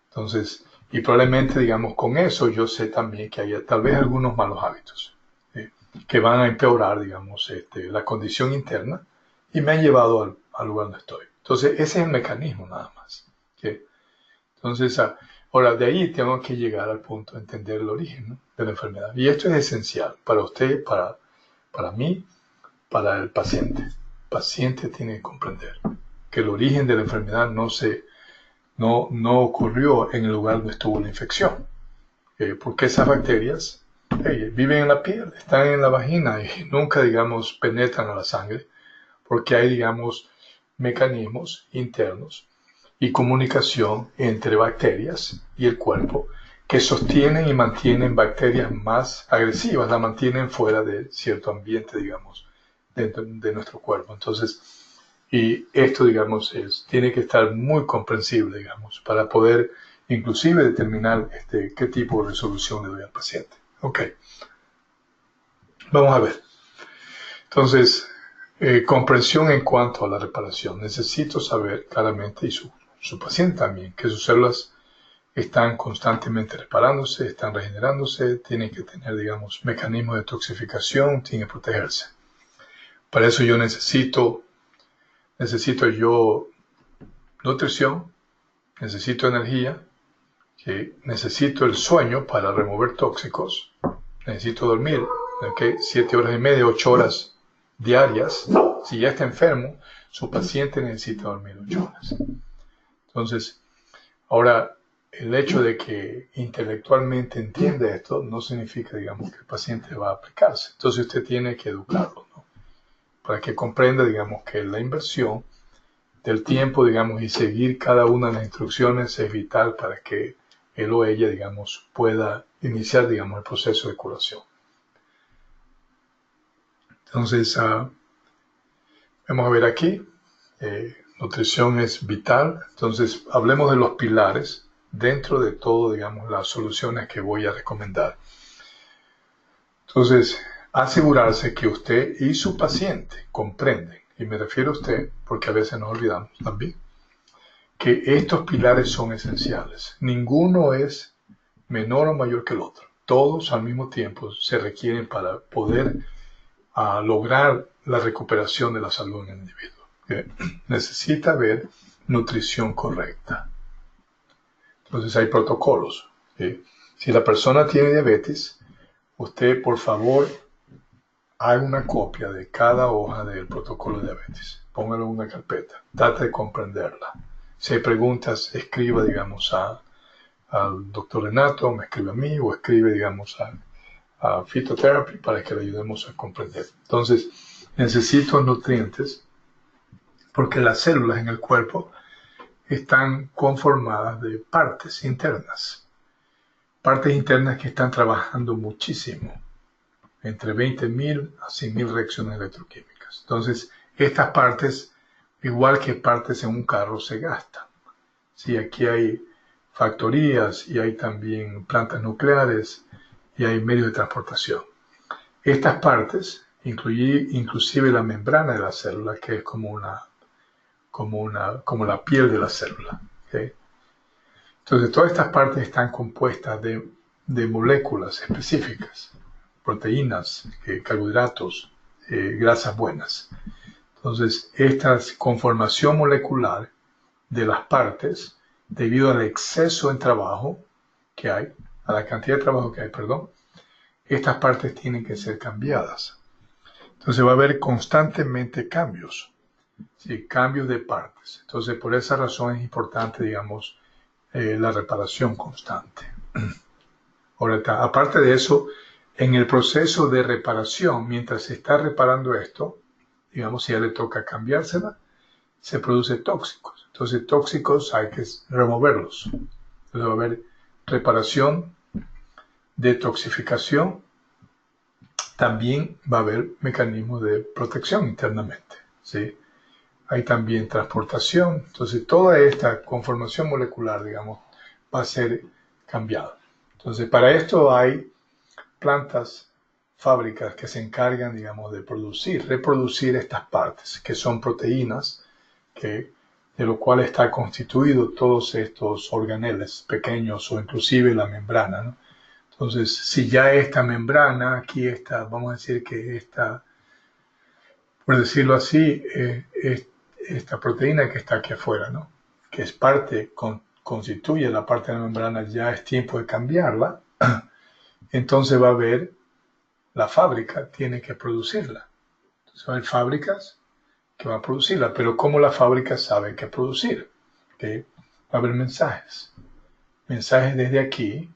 Entonces, y probablemente, digamos, con eso yo sé también que hay tal vez algunos malos hábitos que van a empeorar, digamos, la condición interna y me han llevado al lugar donde estoy. Entonces, ese es el mecanismo nada más. ¿Sí? Entonces, ahora de ahí tengo que llegar al punto de entender el origen, ¿no?, de la enfermedad. Y esto es esencial para usted, para mí, para el paciente. El paciente tiene que comprender que el origen de la enfermedad no ocurrió en el lugar donde estuvo la infección. Porque esas bacterias viven en la piel, están en la vagina y nunca, digamos, penetran a la sangre, porque hay, digamos, mecanismos internos y comunicación entre bacterias y el cuerpo que sostienen y mantienen bacterias más agresivas, la mantienen fuera de cierto ambiente, digamos, dentro de nuestro cuerpo. Entonces, y esto, digamos, tiene que estar muy comprensible, digamos, para poder inclusive determinar qué tipo de resolución le doy al paciente. Ok, vamos a ver. Entonces, comprensión en cuanto a la reparación. Necesito saber claramente, y su paciente también, que sus células están constantemente reparándose, están regenerándose, tienen que tener, digamos, mecanismos de toxificación, tienen que protegerse. Para eso yo necesito yo nutrición, necesito energía, que necesito el sueño para remover tóxicos, necesito dormir, 7 horas y media, 8 horas diarias. Si ya está enfermo, su paciente necesita dormir 8 horas. Entonces, ahora, el hecho de que intelectualmente entienda esto no significa, digamos, que el paciente va a aplicarse. Entonces usted tiene que educarlo, ¿no?, para que comprenda, digamos, que la inversión del tiempo, digamos, y seguir cada una de las instrucciones es vital para que él o ella, digamos, pueda iniciar, digamos, el proceso de curación. Entonces, vamos a ver aquí, nutrición es vital. Entonces, hablemos de los pilares dentro de todo, digamos, las soluciones que voy a recomendar. Entonces, asegurarse que usted y su paciente comprenden, y me refiero a usted porque a veces nos olvidamos también, que estos pilares son esenciales. Ninguno es menor o mayor que el otro. Todos al mismo tiempo se requieren para poder lograr la recuperación de la salud en el individuo. Necesita haber nutrición correcta. Entonces hay protocolos. Si la persona tiene diabetes, usted por favor haga una copia de cada hoja del protocolo de diabetes. Póngalo en una carpeta. Trate de comprenderla. Si hay preguntas, escriba, digamos, al doctor Renato, me escribe a mí o escribe, digamos, a Phytotherapy para que le ayudemos a comprender. Entonces, necesito nutrientes porque las células en el cuerpo están conformadas de partes internas que están trabajando muchísimo, entre 20.000 a 100.000 reacciones electroquímicas. Entonces, estas partes, igual que partes en un carro, se gastan. Si aquí hay factorías y hay también plantas nucleares y hay medios de transportación. Estas partes, inclusive la membrana de la célula, que es como la piel de la célula. ¿Okay? Entonces, todas estas partes están compuestas de moléculas específicas, proteínas, carbohidratos, grasas buenas. Entonces, esta conformación molecular de las partes, debido al exceso de trabajo que hay, a la cantidad de trabajo que hay, perdón, estas partes tienen que ser cambiadas. Entonces va a haber constantemente cambios, ¿sí?, cambios de partes. Entonces por esa razón es importante, digamos, la reparación constante. Ahora, aparte de eso, en el proceso de reparación, mientras se está reparando esto, digamos, si ya le toca cambiársela, se produce tóxicos. Entonces tóxicos hay que removerlos. Entonces va a haber reparación, detoxificación, también va a haber mecanismos de protección internamente, ¿sí? Hay también transportación. Entonces, toda esta conformación molecular, digamos, va a ser cambiada. Entonces, para esto hay plantas, fábricas que se encargan, digamos, de reproducir estas partes, que son proteínas, de lo cual está constituido todos estos organeles pequeños o inclusive la membrana, ¿no? Entonces, si ya esta membrana, aquí está, vamos a decir que esta, por decirlo así, esta proteína que está aquí afuera, ¿no? Que es parte, constituye la parte de la membrana, ya es tiempo de cambiarla, entonces va a haber, la fábrica tiene que producirla. Entonces va a haber fábricas que van a producirla, pero ¿cómo la fábrica sabe qué producir? ¿Okay? Va a haber mensajes desde aquí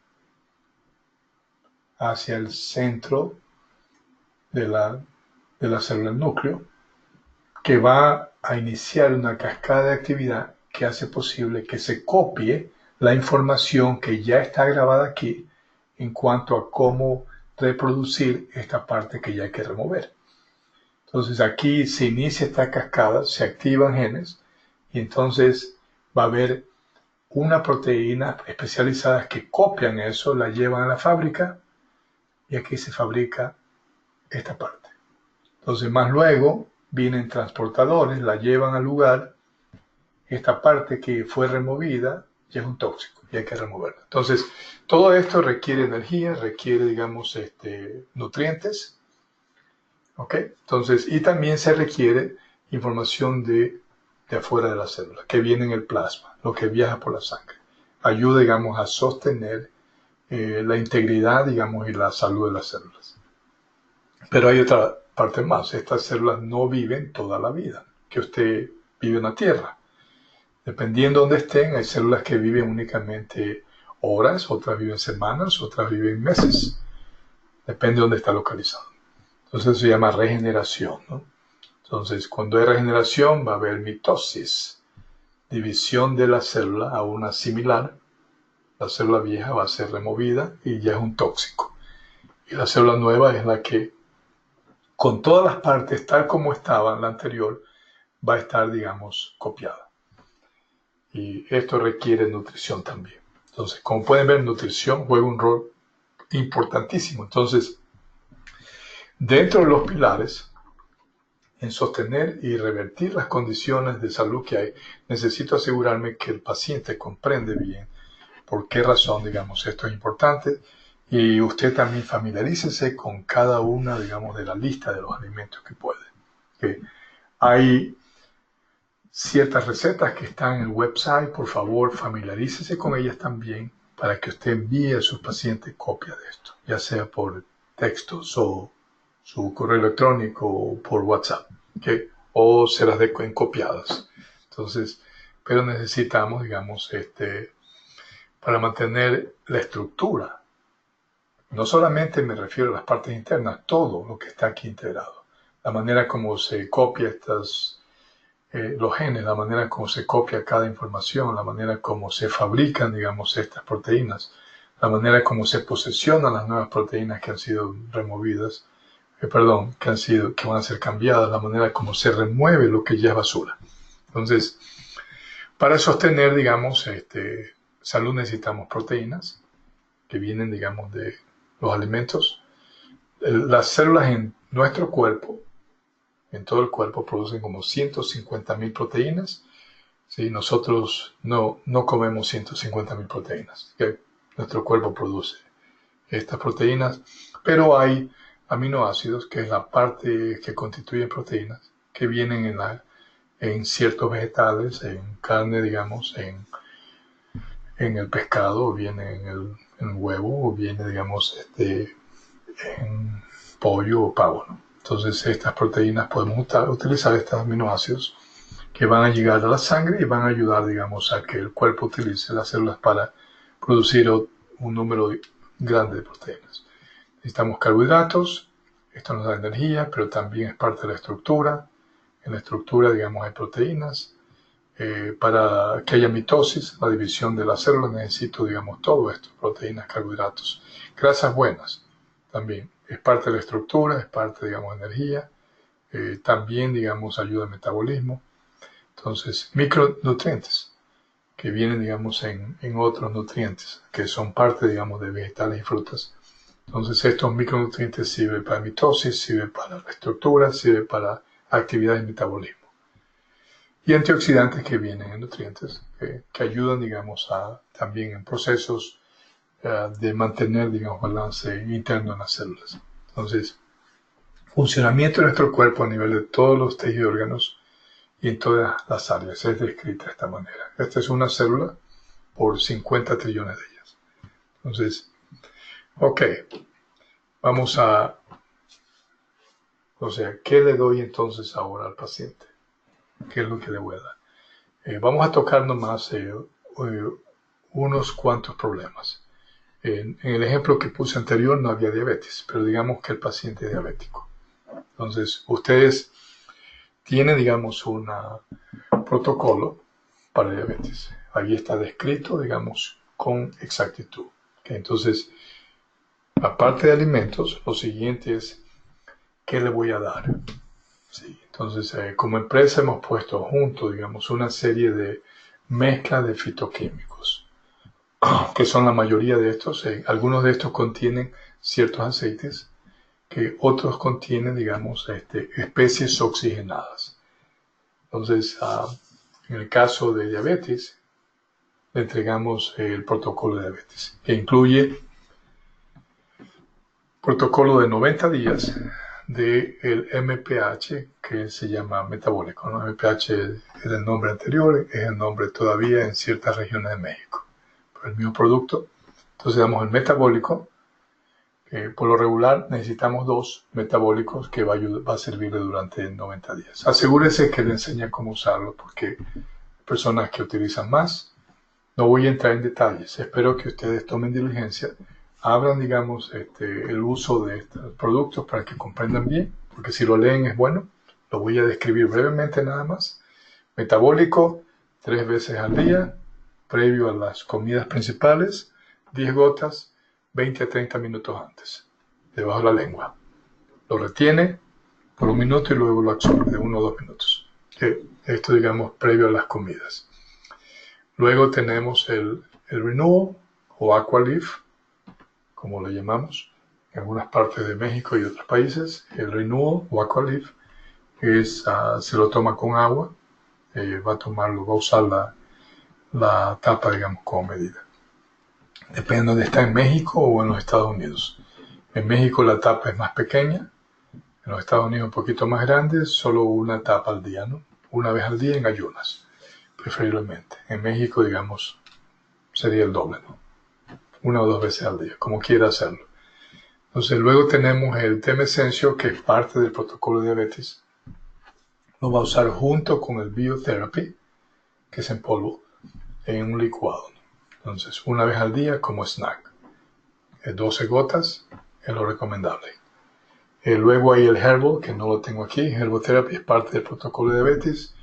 hacia el centro de la célula del núcleo, que va a iniciar una cascada de actividad que hace posible que se copie la información que ya está grabada aquí en cuanto a cómo reproducir esta parte que ya hay que remover. Entonces aquí se inicia esta cascada, se activan genes y entonces va a haber una proteína especializada que copian eso, la llevan a la fábrica y aquí se fabrica esta parte. Entonces más luego vienen transportadores, la llevan al lugar, esta parte que fue removida ya es un tóxico y hay que removerla. Entonces todo esto requiere energía, requiere, digamos, nutrientes, ¿ok? Entonces, y también se requiere información de afuera de la célula, que viene en el plasma, lo que viaja por la sangre. Ayuda, digamos, a sostener la integridad, digamos, y la salud de las células. Pero hay otra parte más. Estas células no viven toda la vida que usted vive en la Tierra. Dependiendo de dónde estén, hay células que viven únicamente horas, otras viven semanas, otras viven meses. Depende de dónde está localizado. Entonces se llama regeneración, ¿no? Entonces, cuando hay regeneración va a haber mitosis, división de la célula a una similar. La célula vieja va a ser removida y ya es un tóxico. Y la célula nueva es la que, con todas las partes tal como estaba en la anterior, va a estar, digamos, copiada. Y esto requiere nutrición también. Entonces, como pueden ver, nutrición juega un rol importantísimo. Entonces, dentro de los pilares, en sostener y revertir las condiciones de salud que hay, necesito asegurarme que el paciente comprende bien por qué razón, digamos, esto es importante. Y usted también familiarícese con cada una, digamos, de la lista de los alimentos que puede. ¿Okay? Hay ciertas recetas que están en el website, por favor, familiarícese con ellas también para que usted envíe a sus pacientes copia de esto, ya sea por textos o su correo electrónico o por WhatsApp, ¿okay? O se las dé en copiadas. Entonces, pero necesitamos, digamos, para mantener la estructura. No solamente me refiero a las partes internas, todo lo que está aquí integrado. La manera como se copia los genes, la manera como se copia cada información, la manera como se fabrican, digamos, estas proteínas, la manera como se posesionan las nuevas proteínas que han sido removidas, que van a ser cambiadas, la manera como se remueve lo que ya es basura. Entonces, para sostener, digamos, salud necesitamos proteínas que vienen, digamos, de los alimentos. Las células en nuestro cuerpo, en todo el cuerpo, producen como 150.000 proteínas. ¿Sí? Nosotros no comemos 150.000 proteínas. ¿Okay? Nuestro cuerpo produce estas proteínas, pero hay aminoácidos, que es la parte que constituye proteínas, que vienen en ciertos vegetales, en carne, digamos, en el pescado, o viene en el huevo, o viene, digamos, en pollo o pavo, ¿no? Entonces, estas proteínas podemos utilizar estos aminoácidos que van a llegar a la sangre y van a ayudar, digamos, a que el cuerpo utilice las células para producir un número grande de proteínas. Necesitamos carbohidratos, esto nos da energía, pero también es parte de la estructura. En la estructura, digamos, hay proteínas. Para que haya mitosis, la división de las células, necesito, digamos, todo esto, proteínas, carbohidratos, grasas buenas. también. Es parte de la estructura, es parte, digamos, de energía. También, digamos, ayuda al metabolismo. Entonces, micronutrientes que vienen, digamos, en otros nutrientes, que son parte, digamos, de vegetales y frutas. Entonces, estos micronutrientes sirven para mitosis, sirven para la estructura, sirven para actividades de metabolismo. Y antioxidantes que vienen en nutrientes, que ayudan, digamos, también en procesos de mantener, digamos, balance interno en las células. Entonces, funcionamiento de nuestro cuerpo a nivel de todos los tejidos y órganos y en todas las áreas es descrita de esta manera. Esta es una célula por 50 trillones de ellas. Entonces, ok, vamos a, o sea, ¿qué le doy entonces ahora al paciente? ¿Qué es lo que le voy a dar? Vamos a tocar nomás unos cuantos problemas. En el ejemplo que puse anterior no había diabetes, pero digamos que el paciente es diabético. Entonces, ustedes tienen, digamos, un protocolo para diabetes. Ahí está descrito, digamos, con exactitud. ¿Okay? Entonces, aparte de alimentos, lo siguiente es, ¿qué le voy a dar? Sí, entonces, como empresa hemos puesto junto, digamos, una serie de mezclas de fitoquímicos, que son la mayoría de estos. Algunos de estos contienen ciertos aceites, que otros contienen, digamos, especies oxigenadas. Entonces, en el caso de diabetes, le entregamos el protocolo de diabetes, que incluye protocolo de 90 días del MPH, que se llama metabólico, ¿no? MPH es el nombre anterior, es el nombre todavía en ciertas regiones de México, pero el mismo producto. Entonces damos el metabólico. Por lo regular necesitamos 2 metabólicos que va a servirle durante 90 días. Asegúrese que le enseña cómo usarlo, porque personas que utilizan más. No voy a entrar en detalles. Espero que ustedes tomen diligencia, abran, digamos, el uso de estos productos para que comprendan bien, porque si lo leen es bueno. Lo voy a describir brevemente nada más. Metabólico, 3 veces al día, previo a las comidas principales, 10 gotas, 20 a 30 minutos antes, debajo de la lengua. Lo retiene por 1 minuto y luego lo absorbe de 1 o 2 minutos. Esto, digamos, previo a las comidas. Luego tenemos el Renewal o Aqualeaf, como lo llamamos en algunas partes de México y otros países. El Renewal o Aqualeaf se lo toma con agua, va a usar la tapa, digamos, como medida. Depende de dónde está, en México o en los Estados Unidos. En México la tapa es más pequeña, en los Estados Unidos un poquito más grande, solo una tapa al día, ¿no? Una vez al día en ayunas, preferiblemente. En México, digamos, sería el doble, ¿no? 1 o 2 veces al día, como quiera hacerlo. Entonces, luego tenemos el Temescencio, que es parte del protocolo de diabetes. Lo va a usar junto con el Biotherapy, que es en polvo, en un licuado. Entonces, 1 vez al día como snack. 12 gotas es lo recomendable. Luego hay el Herbal, que no lo tengo aquí. Herbotherapy es parte del protocolo de diabetes.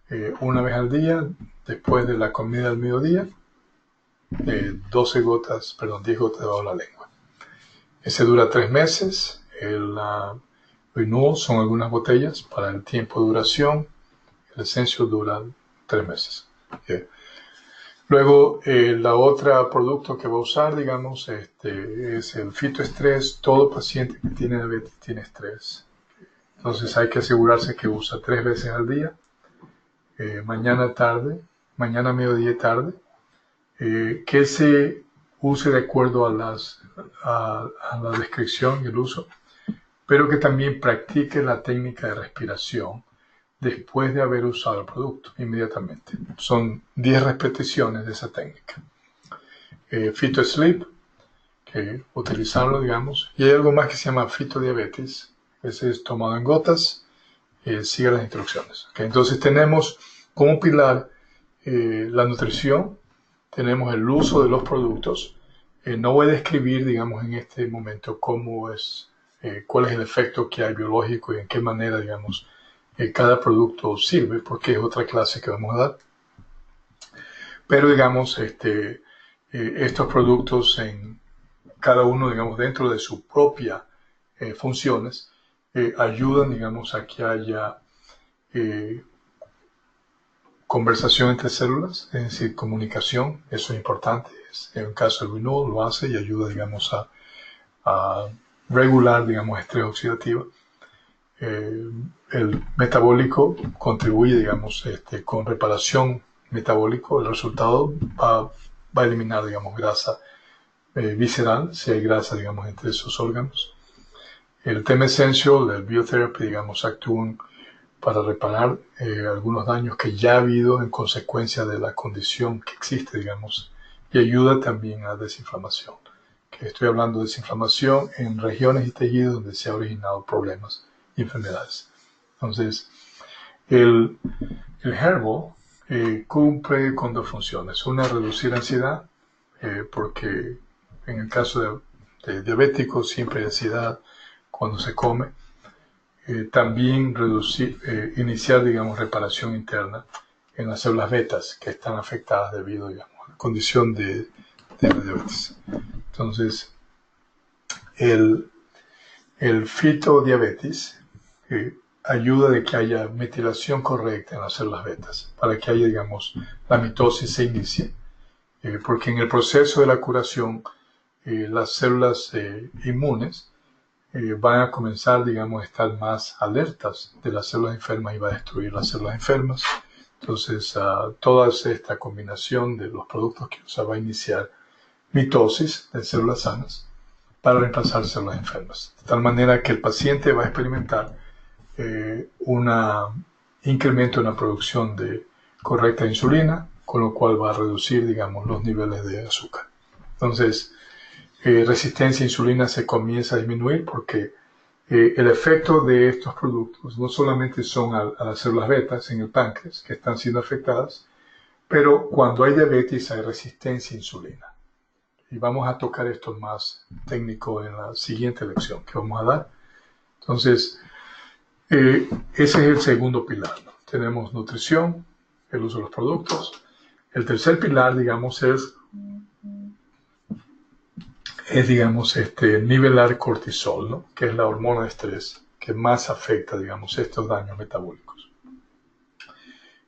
1 vez al día, después de la comida del mediodía, 10 gotas debajo de la lengua. Ese dura 3 meses. El Renewal son algunas botellas para el tiempo de duración. El Essential dura 3 meses. Luego, la otra producto que va a usar, digamos, es el fitoestrés. Todo paciente que tiene diabetes tiene estrés. Entonces hay que asegurarse que usa 3 veces al día. Mañana, mediodía y tarde. Que se use de acuerdo a la descripción y el uso, pero que también practique la técnica de respiración después de haber usado el producto inmediatamente. Son 10 repeticiones de esa técnica. Phyto-Sleep, que utilizarlo, digamos, y hay algo más que se llama Phyto-Diabetes, ese es tomado en gotas, siga las instrucciones. ¿Okay? Entonces tenemos como pilar la nutrición, tenemos el uso de los productos. No voy a describir, digamos, en este momento cuál es el efecto que hay biológico y en qué manera, digamos, cada producto sirve, porque es otra clase que vamos a dar. Pero, digamos, estos productos cada uno, digamos, dentro de sus propias funciones, ayudan, digamos, a que haya conversación entre células, es decir, comunicación. Eso es importante. En el caso del renewal lo hace y ayuda, digamos, a regular, digamos, estrés oxidativo. El metabólico contribuye, digamos, con reparación metabólico. El resultado va a eliminar, digamos, grasa visceral, si hay grasa, digamos, entre esos órganos. El TEM Essential, el Biotherapy, digamos, actúan para reparar algunos daños que ya ha habido en consecuencia de la condición que existe, digamos, y ayuda también a desinflamación. Que estoy hablando de desinflamación en regiones y tejidos donde se han originado problemas y enfermedades. Entonces, el Herbal cumple con dos funciones. Una, reducir ansiedad, porque en el caso de diabéticos siempre hay ansiedad cuando se come. También iniciar, digamos, reparación interna en las células betas que están afectadas debido, digamos, a la condición de la diabetes. Entonces, el fitodiabetes ayuda de que haya metilación correcta en las células betas, para que haya, digamos, la mitosis se inicie, porque en el proceso de la curación, las células inmunes van a comenzar, digamos, a estar más alertas de las células enfermas y va a destruir las células enfermas. Entonces, toda esta combinación de los productos que usa va a iniciar mitosis de células sanas para reemplazar células enfermas. De tal manera que el paciente va a experimentar un incremento en la producción de correcta insulina, con lo cual va a reducir, digamos, los niveles de azúcar. Entonces, resistencia a insulina se comienza a disminuir porque el efecto de estos productos no solamente son a las células betas en el páncreas que están siendo afectadas, pero cuando hay diabetes hay resistencia a insulina. Y vamos a tocar esto más técnico en la siguiente lección que vamos a dar. Entonces, ese es el segundo pilar, ¿no? Tenemos nutrición, el uso de los productos. El tercer pilar, digamos, es digamos, nivelar cortisol, ¿no? Que es la hormona de estrés que más afecta, digamos, estos daños metabólicos.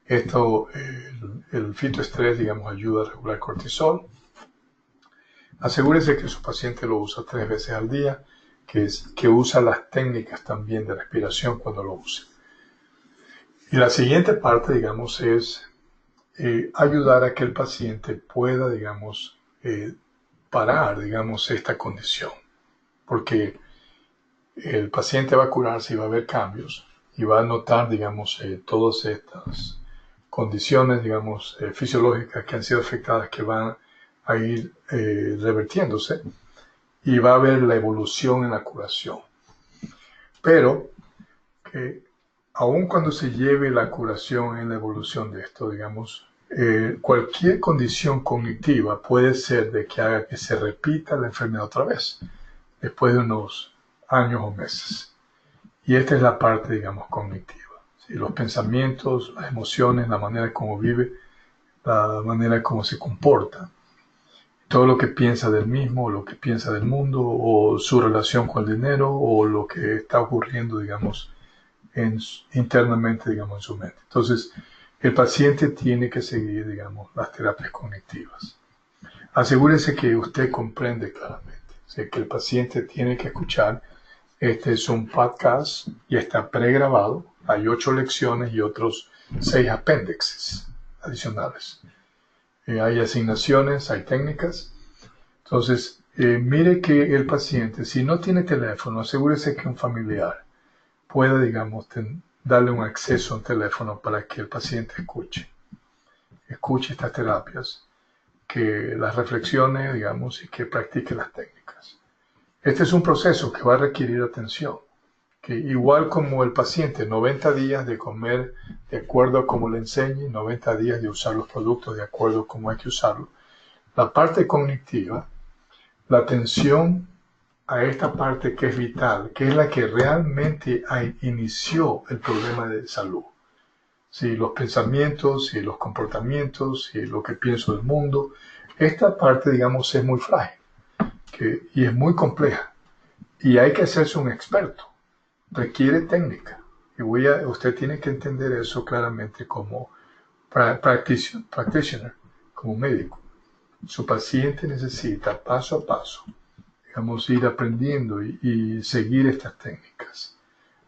El fitoestrés, digamos, ayuda a regular cortisol. Asegúrese que su paciente lo usa 3 veces al día, que usa las técnicas también de respiración cuando lo use. Y la siguiente parte, digamos, es ayudar a que el paciente pueda, digamos, parar, digamos, esta condición, porque el paciente va a curarse y va a haber cambios y va a notar, digamos, todas estas condiciones, digamos, fisiológicas que han sido afectadas que van a ir revertiéndose y va a haber la evolución en la curación. Pero aun cuando se lleve la curación en la evolución de esto, digamos, cualquier condición cognitiva puede ser de que haga que se repita la enfermedad otra vez, después de unos años o meses. Y esta es la parte, digamos, cognitiva. ¿Sí? Los pensamientos, las emociones, la manera como vive, la manera como se comporta, todo lo que piensa del mismo, lo que piensa del mundo, o su relación con el dinero, o lo que está ocurriendo, digamos, internamente, digamos, en su mente. Entonces, el paciente tiene que seguir, digamos, las terapias cognitivas. Asegúrese que usted comprende claramente, ¿sí? Que el paciente tiene que escuchar. Este es un podcast y está pregrabado. Hay 8 lecciones y otros 6 apéndices adicionales. Hay asignaciones, hay técnicas. Entonces, mire que el paciente, si no tiene teléfono, asegúrese que un familiar pueda, digamos, darle un acceso a un teléfono para que el paciente escuche estas terapias, que las reflexione, digamos, y que practique las técnicas. Este es un proceso que va a requerir atención, que igual como el paciente, 90 días de comer de acuerdo a como le enseñe, 90 días de usar los productos de acuerdo a cómo hay que usarlo. La parte cognitiva, la atención a esta parte que es vital, que es la que realmente inició el problema de salud. Sí, los pensamientos y los comportamientos y lo que pienso del mundo, esta parte, digamos, es muy frágil. y es muy compleja. Y hay que hacerse un experto. Requiere técnica. Y usted tiene que entender eso claramente como practitioner, como médico. Su paciente necesita paso a paso, digamos, ir aprendiendo y seguir estas técnicas.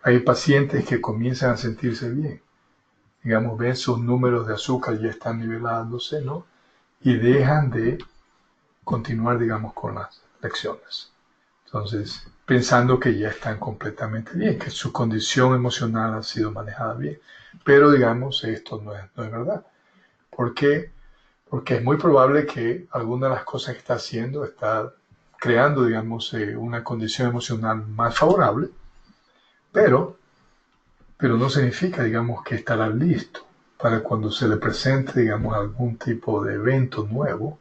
Hay pacientes que comienzan a sentirse bien, digamos, ven sus números de azúcar ya están nivelándose, ¿no? Y dejan de continuar, digamos, con las lecciones. Entonces, pensando que ya están completamente bien, que su condición emocional ha sido manejada bien. Pero, digamos, esto no es verdad. ¿Por qué? Porque es muy probable que alguna de las cosas que está haciendo está creando, digamos, una condición emocional más favorable, pero, pero no significa, digamos, que estará listo para cuando se le presente, digamos, algún tipo de evento nuevo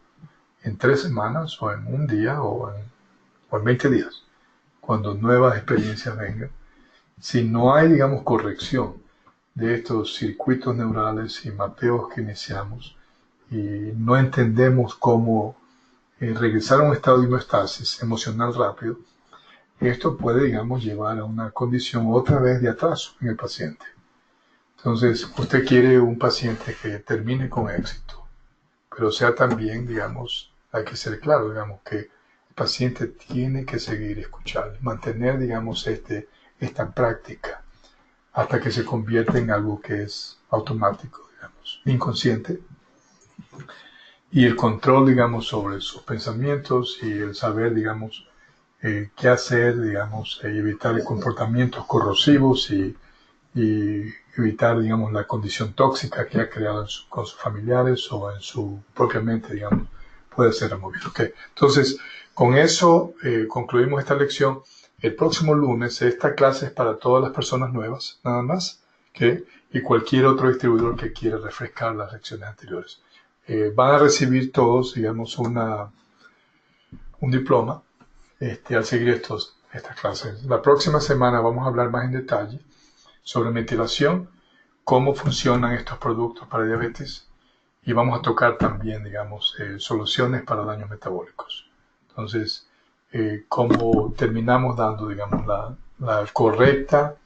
en 3 semanas o en un día o en 20 días, cuando nuevas experiencias vengan. Si no hay, digamos, corrección de estos circuitos neurales y mapeos que iniciamos, y no entendemos cómo regresar a un estado de homeostasis emocional rápido, esto puede, digamos, llevar a una condición otra vez de atraso en el paciente. Entonces, usted quiere un paciente que termine con éxito, pero sea también, digamos, hay que ser claro, digamos, que el paciente tiene que seguir escuchando, mantener, digamos, esta práctica hasta que se convierte en algo que es automático, digamos, inconsciente. Y el control, digamos, sobre sus pensamientos y el saber, digamos, qué hacer, digamos, evitar comportamientos corrosivos y evitar, digamos, la condición tóxica que ha creado con sus familiares o en su propia mente, digamos, puede ser removido. Okay. Entonces, con eso concluimos esta lección. El próximo lunes, esta clase es para todas las personas nuevas, nada más, y cualquier otro distribuidor que quiera refrescar las lecciones anteriores. Van a recibir todos, digamos, un diploma al seguir estas clases. La próxima semana vamos a hablar más en detalle sobre metilación, cómo funcionan estos productos para diabetes y vamos a tocar también, digamos, soluciones para daños metabólicos. Entonces, cómo terminamos dando, digamos, la correcta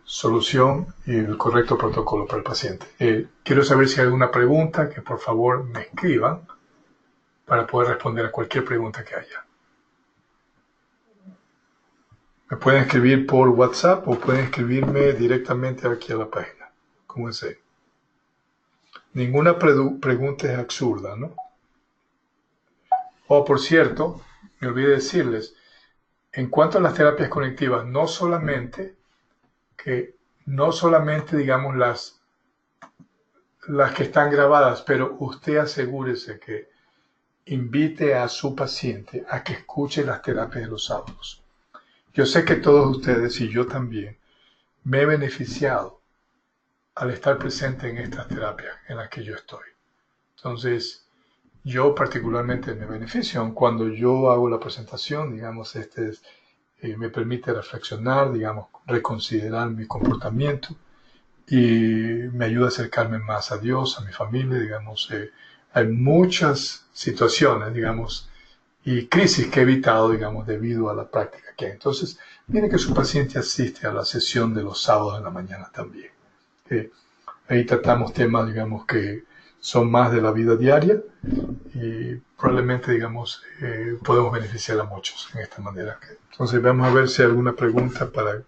solución y el correcto protocolo para el paciente. Quiero saber si hay alguna pregunta, que por favor me escriban para poder responder a cualquier pregunta que haya. Me pueden escribir por WhatsApp o pueden escribirme directamente aquí a la página, como deseen. Ninguna pregunta es absurda, ¿no? Por cierto, me olvidé decirles, en cuanto a las terapias conectivas, no solamente, digamos, las que están grabadas, pero usted asegúrese que invite a su paciente a que escuche las terapias de los sábados. Yo sé que todos ustedes y yo también me he beneficiado al estar presente en estas terapias en las que yo estoy. Entonces, yo particularmente me beneficio cuando yo hago la presentación, digamos, me permite reflexionar, digamos, reconsiderar mi comportamiento y me ayuda a acercarme más a Dios, a mi familia, digamos. Hay muchas situaciones, digamos, y crisis que he evitado, digamos, debido a la práctica que hay. Entonces, mire que su paciente asiste a la sesión de los sábados en la mañana también. Ahí tratamos temas, digamos, que son más de la vida diaria y probablemente, digamos, podemos beneficiar a muchos en esta manera. Entonces, vamos a ver si hay alguna pregunta para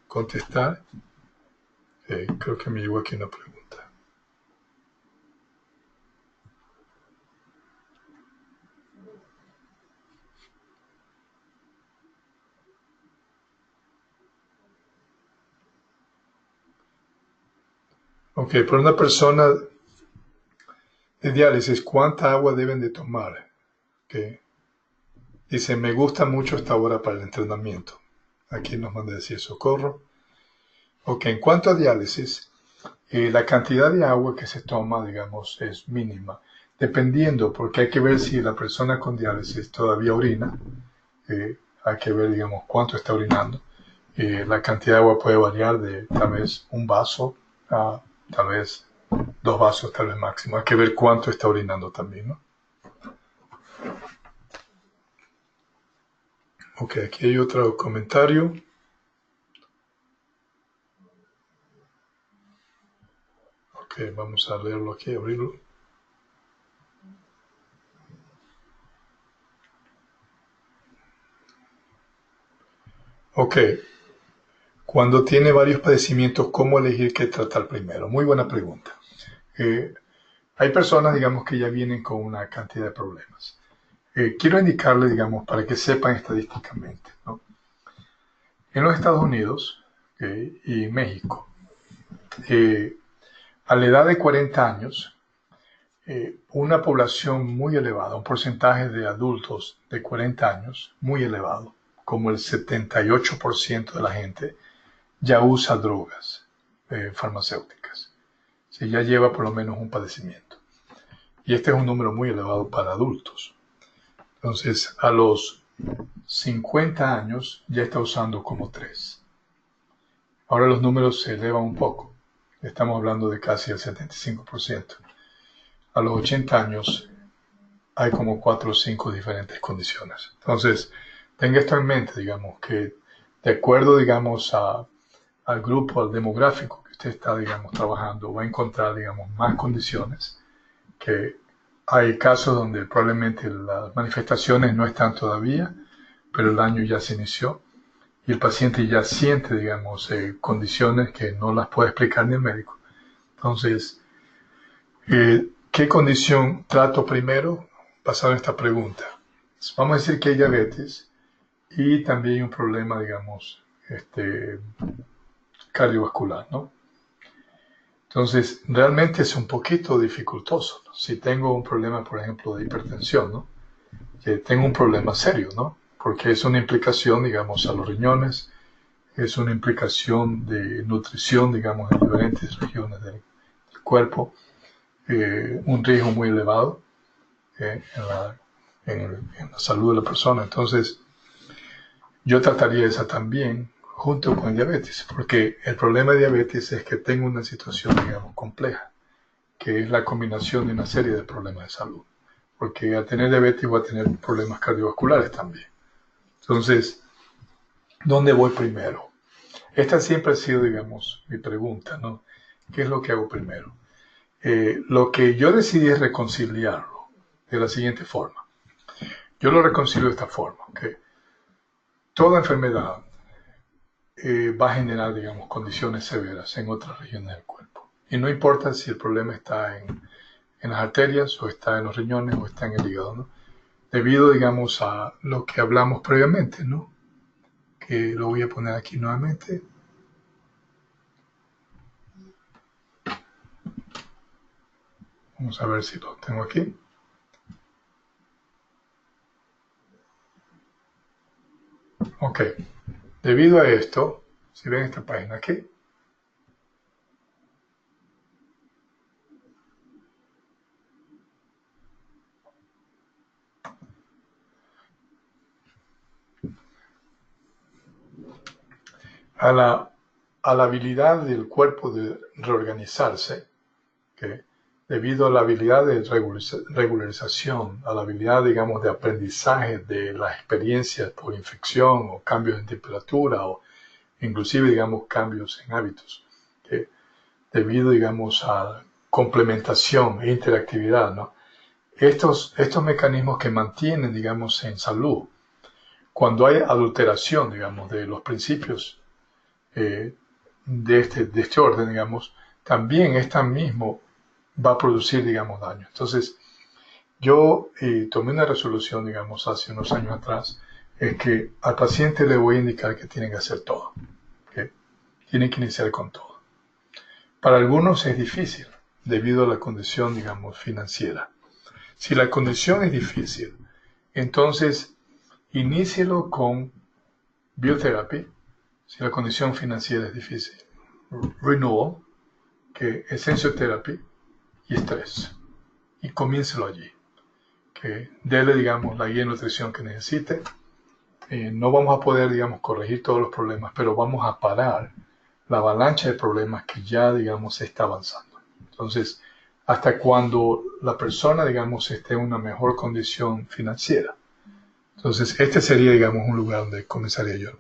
contestar. Creo que me llegó aquí una pregunta. Ok, para una persona de diálisis, ¿cuánta agua deben de tomar? Okay. Dice, me gusta mucho esta hora para el entrenamiento. Aquí nos manda decir Socorro. Ok, en cuanto a diálisis, la cantidad de agua que se toma, digamos, es mínima, dependiendo, porque hay que ver si la persona con diálisis todavía orina, hay que ver, digamos, cuánto está orinando. La cantidad de agua puede variar de tal vez un vaso a tal vez 2 vasos, tal vez máximo. Hay que ver cuánto está orinando también, ¿no? Ok, aquí hay otro comentario. Ok, vamos a leerlo aquí, abrirlo. Ok, cuando tiene varios padecimientos, ¿cómo elegir qué tratar primero? Muy buena pregunta. Hay personas, digamos, que ya vienen con una cantidad de problemas. Quiero indicarle, digamos, para que sepan estadísticamente, ¿no? En los Estados Unidos y México, eh, a la edad de 40 años, una población muy elevada, un porcentaje de adultos de 40 años muy elevado, como el 78% de la gente, ya usa drogas farmacéuticas. Si ya lleva por lo menos un padecimiento. Y este es un número muy elevado para adultos. Entonces, a los 50 años ya está usando como 3. Ahora los números se elevan un poco. Estamos hablando de casi el 75%. A los 80 años hay como 4 o 5 diferentes condiciones. Entonces, tenga esto en mente, digamos, que de acuerdo, digamos, al grupo, al demográfico que usted está, digamos, trabajando, va a encontrar, digamos, más condiciones, que hay casos donde probablemente las manifestaciones no están todavía, pero el daño ya se inició y el paciente ya siente, digamos, condiciones que no las puede explicar ni el médico. Entonces, ¿qué condición trato primero? Basado en esta pregunta. Vamos a decir que hay diabetes y también hay un problema, digamos, cardiovascular, ¿no? Entonces, realmente es un poquito dificultoso, ¿no? Si tengo un problema, por ejemplo, de hipertensión, ¿no? Que tengo un problema serio, ¿no? Porque es una implicación, digamos, a los riñones, es una implicación de nutrición, digamos, en diferentes regiones del cuerpo, un riesgo muy elevado en la salud de la persona. Entonces, yo trataría esa también junto con el diabetes, porque el problema de diabetes es que tengo una situación, digamos, compleja, que es la combinación de una serie de problemas de salud. Porque al tener diabetes voy a tener problemas cardiovasculares también. Entonces, ¿dónde voy primero? Esta siempre ha sido, digamos, mi pregunta, ¿no? ¿Qué es lo que hago primero? Lo que yo decidí es reconciliarlo de la siguiente forma. Yo lo reconcilio de esta forma, ¿ok? Toda enfermedad va a generar, digamos, condiciones severas en otras regiones del cuerpo. Y no importa si el problema está en las arterias o está en los riñones o está en el hígado, ¿no? Debido, digamos, a lo que hablamos previamente, ¿no? Que lo voy a poner aquí nuevamente. Vamos a ver si lo tengo aquí. Ok. Debido a esto, si ven esta página aquí, a la habilidad del cuerpo de reorganizarse, ¿okay? Debido a la habilidad de regularización, a la habilidad, digamos, de aprendizaje de las experiencias por infección o cambios en temperatura o inclusive, digamos, cambios en hábitos, ¿okay? Debido, digamos, a complementación e interactividad, ¿no? Estos mecanismos que mantienen, digamos, en salud, cuando hay adulteración, digamos, de los principios de este orden, digamos, también esta mismo va a producir, digamos, daño. Entonces, yo tomé una resolución, digamos, hace unos años atrás, es que al paciente le voy a indicar que tiene que hacer todo, que tiene que iniciar con todo. Para algunos es difícil, debido a la condición, digamos, financiera. Si la condición es difícil, entonces inícielo con biotherapy. Si la condición financiera es difícil, renewal, que es sensoterapy y estrés. Y comiéncelo allí. Que dele, digamos, la guía de nutrición que necesite. No vamos a poder, digamos, corregir todos los problemas, pero vamos a parar la avalancha de problemas que ya, digamos, se está avanzando. Entonces, hasta cuando la persona, digamos, esté en una mejor condición financiera. Entonces, este sería, digamos, un lugar donde comenzaría yo.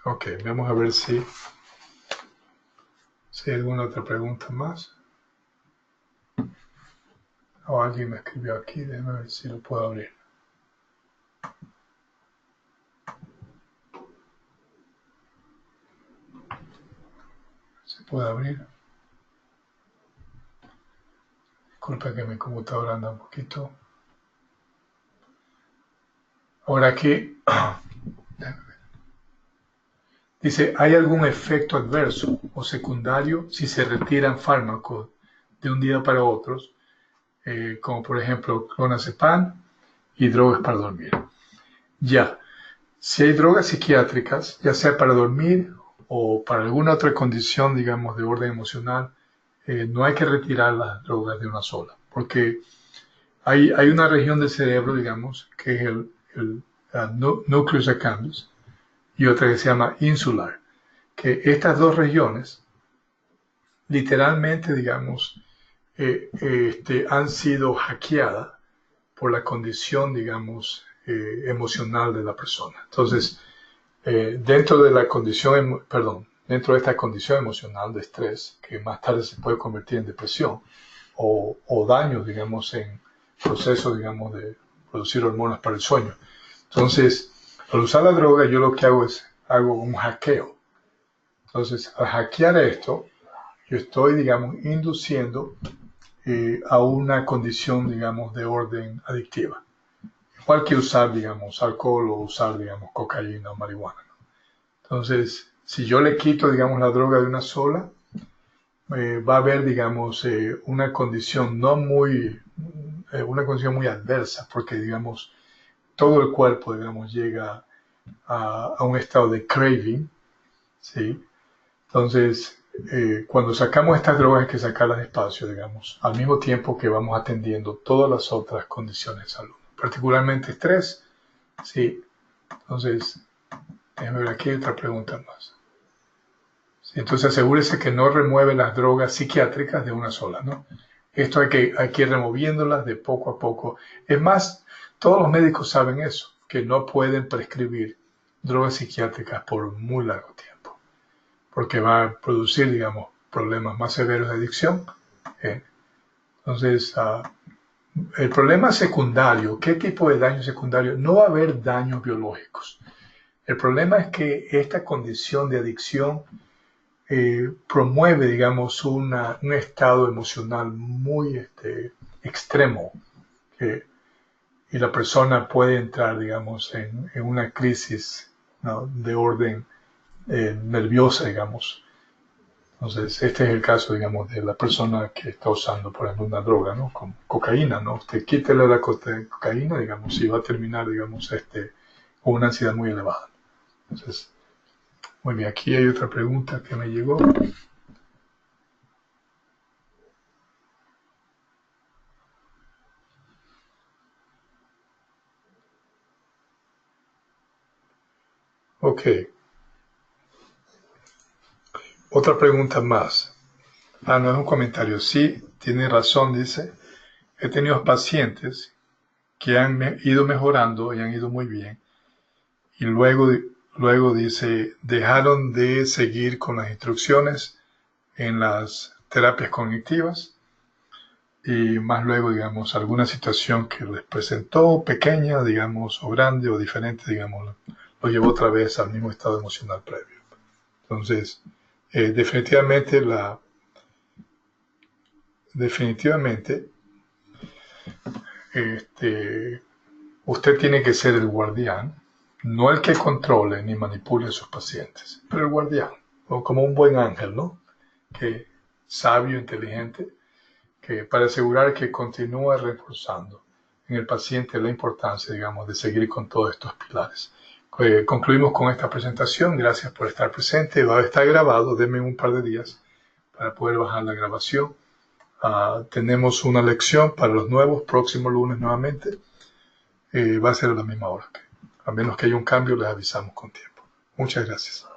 Ok, vamos a ver si hay alguna otra pregunta más. O alguien me escribió aquí, déjame ver si lo puedo abrir. ¿Se puede abrir? Disculpa que mi computadora anda un poquito. Ahora aquí, dice, ¿hay algún efecto adverso o secundario si se retiran fármacos de un día para otro, como por ejemplo clonazepam y drogas para dormir? Ya, si hay drogas psiquiátricas, ya sea para dormir o para alguna otra condición, digamos, de orden emocional, no hay que retirar las drogas de una sola, porque hay una región del cerebro, digamos, que es el nucleus accumbens, y otra que se llama insular, que estas dos regiones, literalmente, digamos, han sido hackeadas por la condición, digamos, emocional de la persona. Entonces, dentro de esta condición emocional de estrés, que más tarde se puede convertir en depresión, o daños, digamos, en procesos, digamos, de producir hormonas para el sueño. Entonces, al usar la droga, yo lo que hago un hackeo. Entonces, al hackear esto, yo estoy, digamos, induciendo a una condición, digamos, de orden adictiva. Igual que usar, digamos, alcohol o usar, digamos, cocaína o marihuana, ¿no? Entonces, si yo le quito, digamos, la droga de una sola, va a haber, digamos, una condición una condición muy adversa, porque, digamos, todo el cuerpo, digamos, llega a un estado de craving, ¿sí? Entonces, cuando sacamos estas drogas hay que sacarlas despacio, digamos, al mismo tiempo que vamos atendiendo todas las otras condiciones de salud, particularmente estrés, ¿sí? Entonces, déjame ver aquí otra pregunta más. ¿Sí? Entonces, asegúrese que no remueve las drogas psiquiátricas de una sola, ¿no? Esto hay que ir removiéndolas de poco a poco. Es más, todos los médicos saben eso, que no pueden prescribir drogas psiquiátricas por muy largo tiempo, porque va a producir, digamos, problemas más severos de adicción. Entonces, el problema secundario, ¿qué tipo de daño secundario? No va a haber daños biológicos. El problema es que esta condición de adicción promueve, digamos, un estado emocional muy extremo, y la persona puede entrar, digamos, en una crisis, ¿no?, de orden nerviosa, digamos. Entonces, este es el caso, digamos, de la persona que está usando, por ejemplo, una droga, ¿no?, como cocaína, ¿no? Usted quítele la cocaína, digamos, y va a terminar, digamos, con una ansiedad muy elevada. Entonces, muy bien, aquí hay otra pregunta que me llegó. Ok. Otra pregunta más. No es un comentario. Sí, tiene razón, dice. He tenido pacientes que han ido mejorando y han ido muy bien. Y luego dice, dejaron de seguir con las instrucciones en las terapias cognitivas y más luego, digamos, alguna situación que les presentó pequeña, digamos, o grande o diferente, digamos, lo llevó otra vez al mismo estado emocional previo. Entonces, definitivamente usted tiene que ser el guardián, no el que controle ni manipule a sus pacientes, pero el guardián, o como un buen ángel, ¿no? Que sabio, inteligente, que para asegurar que continúa reforzando en el paciente la importancia, digamos, de seguir con todos estos pilares. Concluimos con esta presentación. Gracias por estar presente. Va a estar grabado. Denme un par de días para poder bajar la grabación. Tenemos una lección para los nuevos, próximo lunes nuevamente. Va a ser a la misma hora. A menos que haya un cambio, les avisamos con tiempo. Muchas gracias.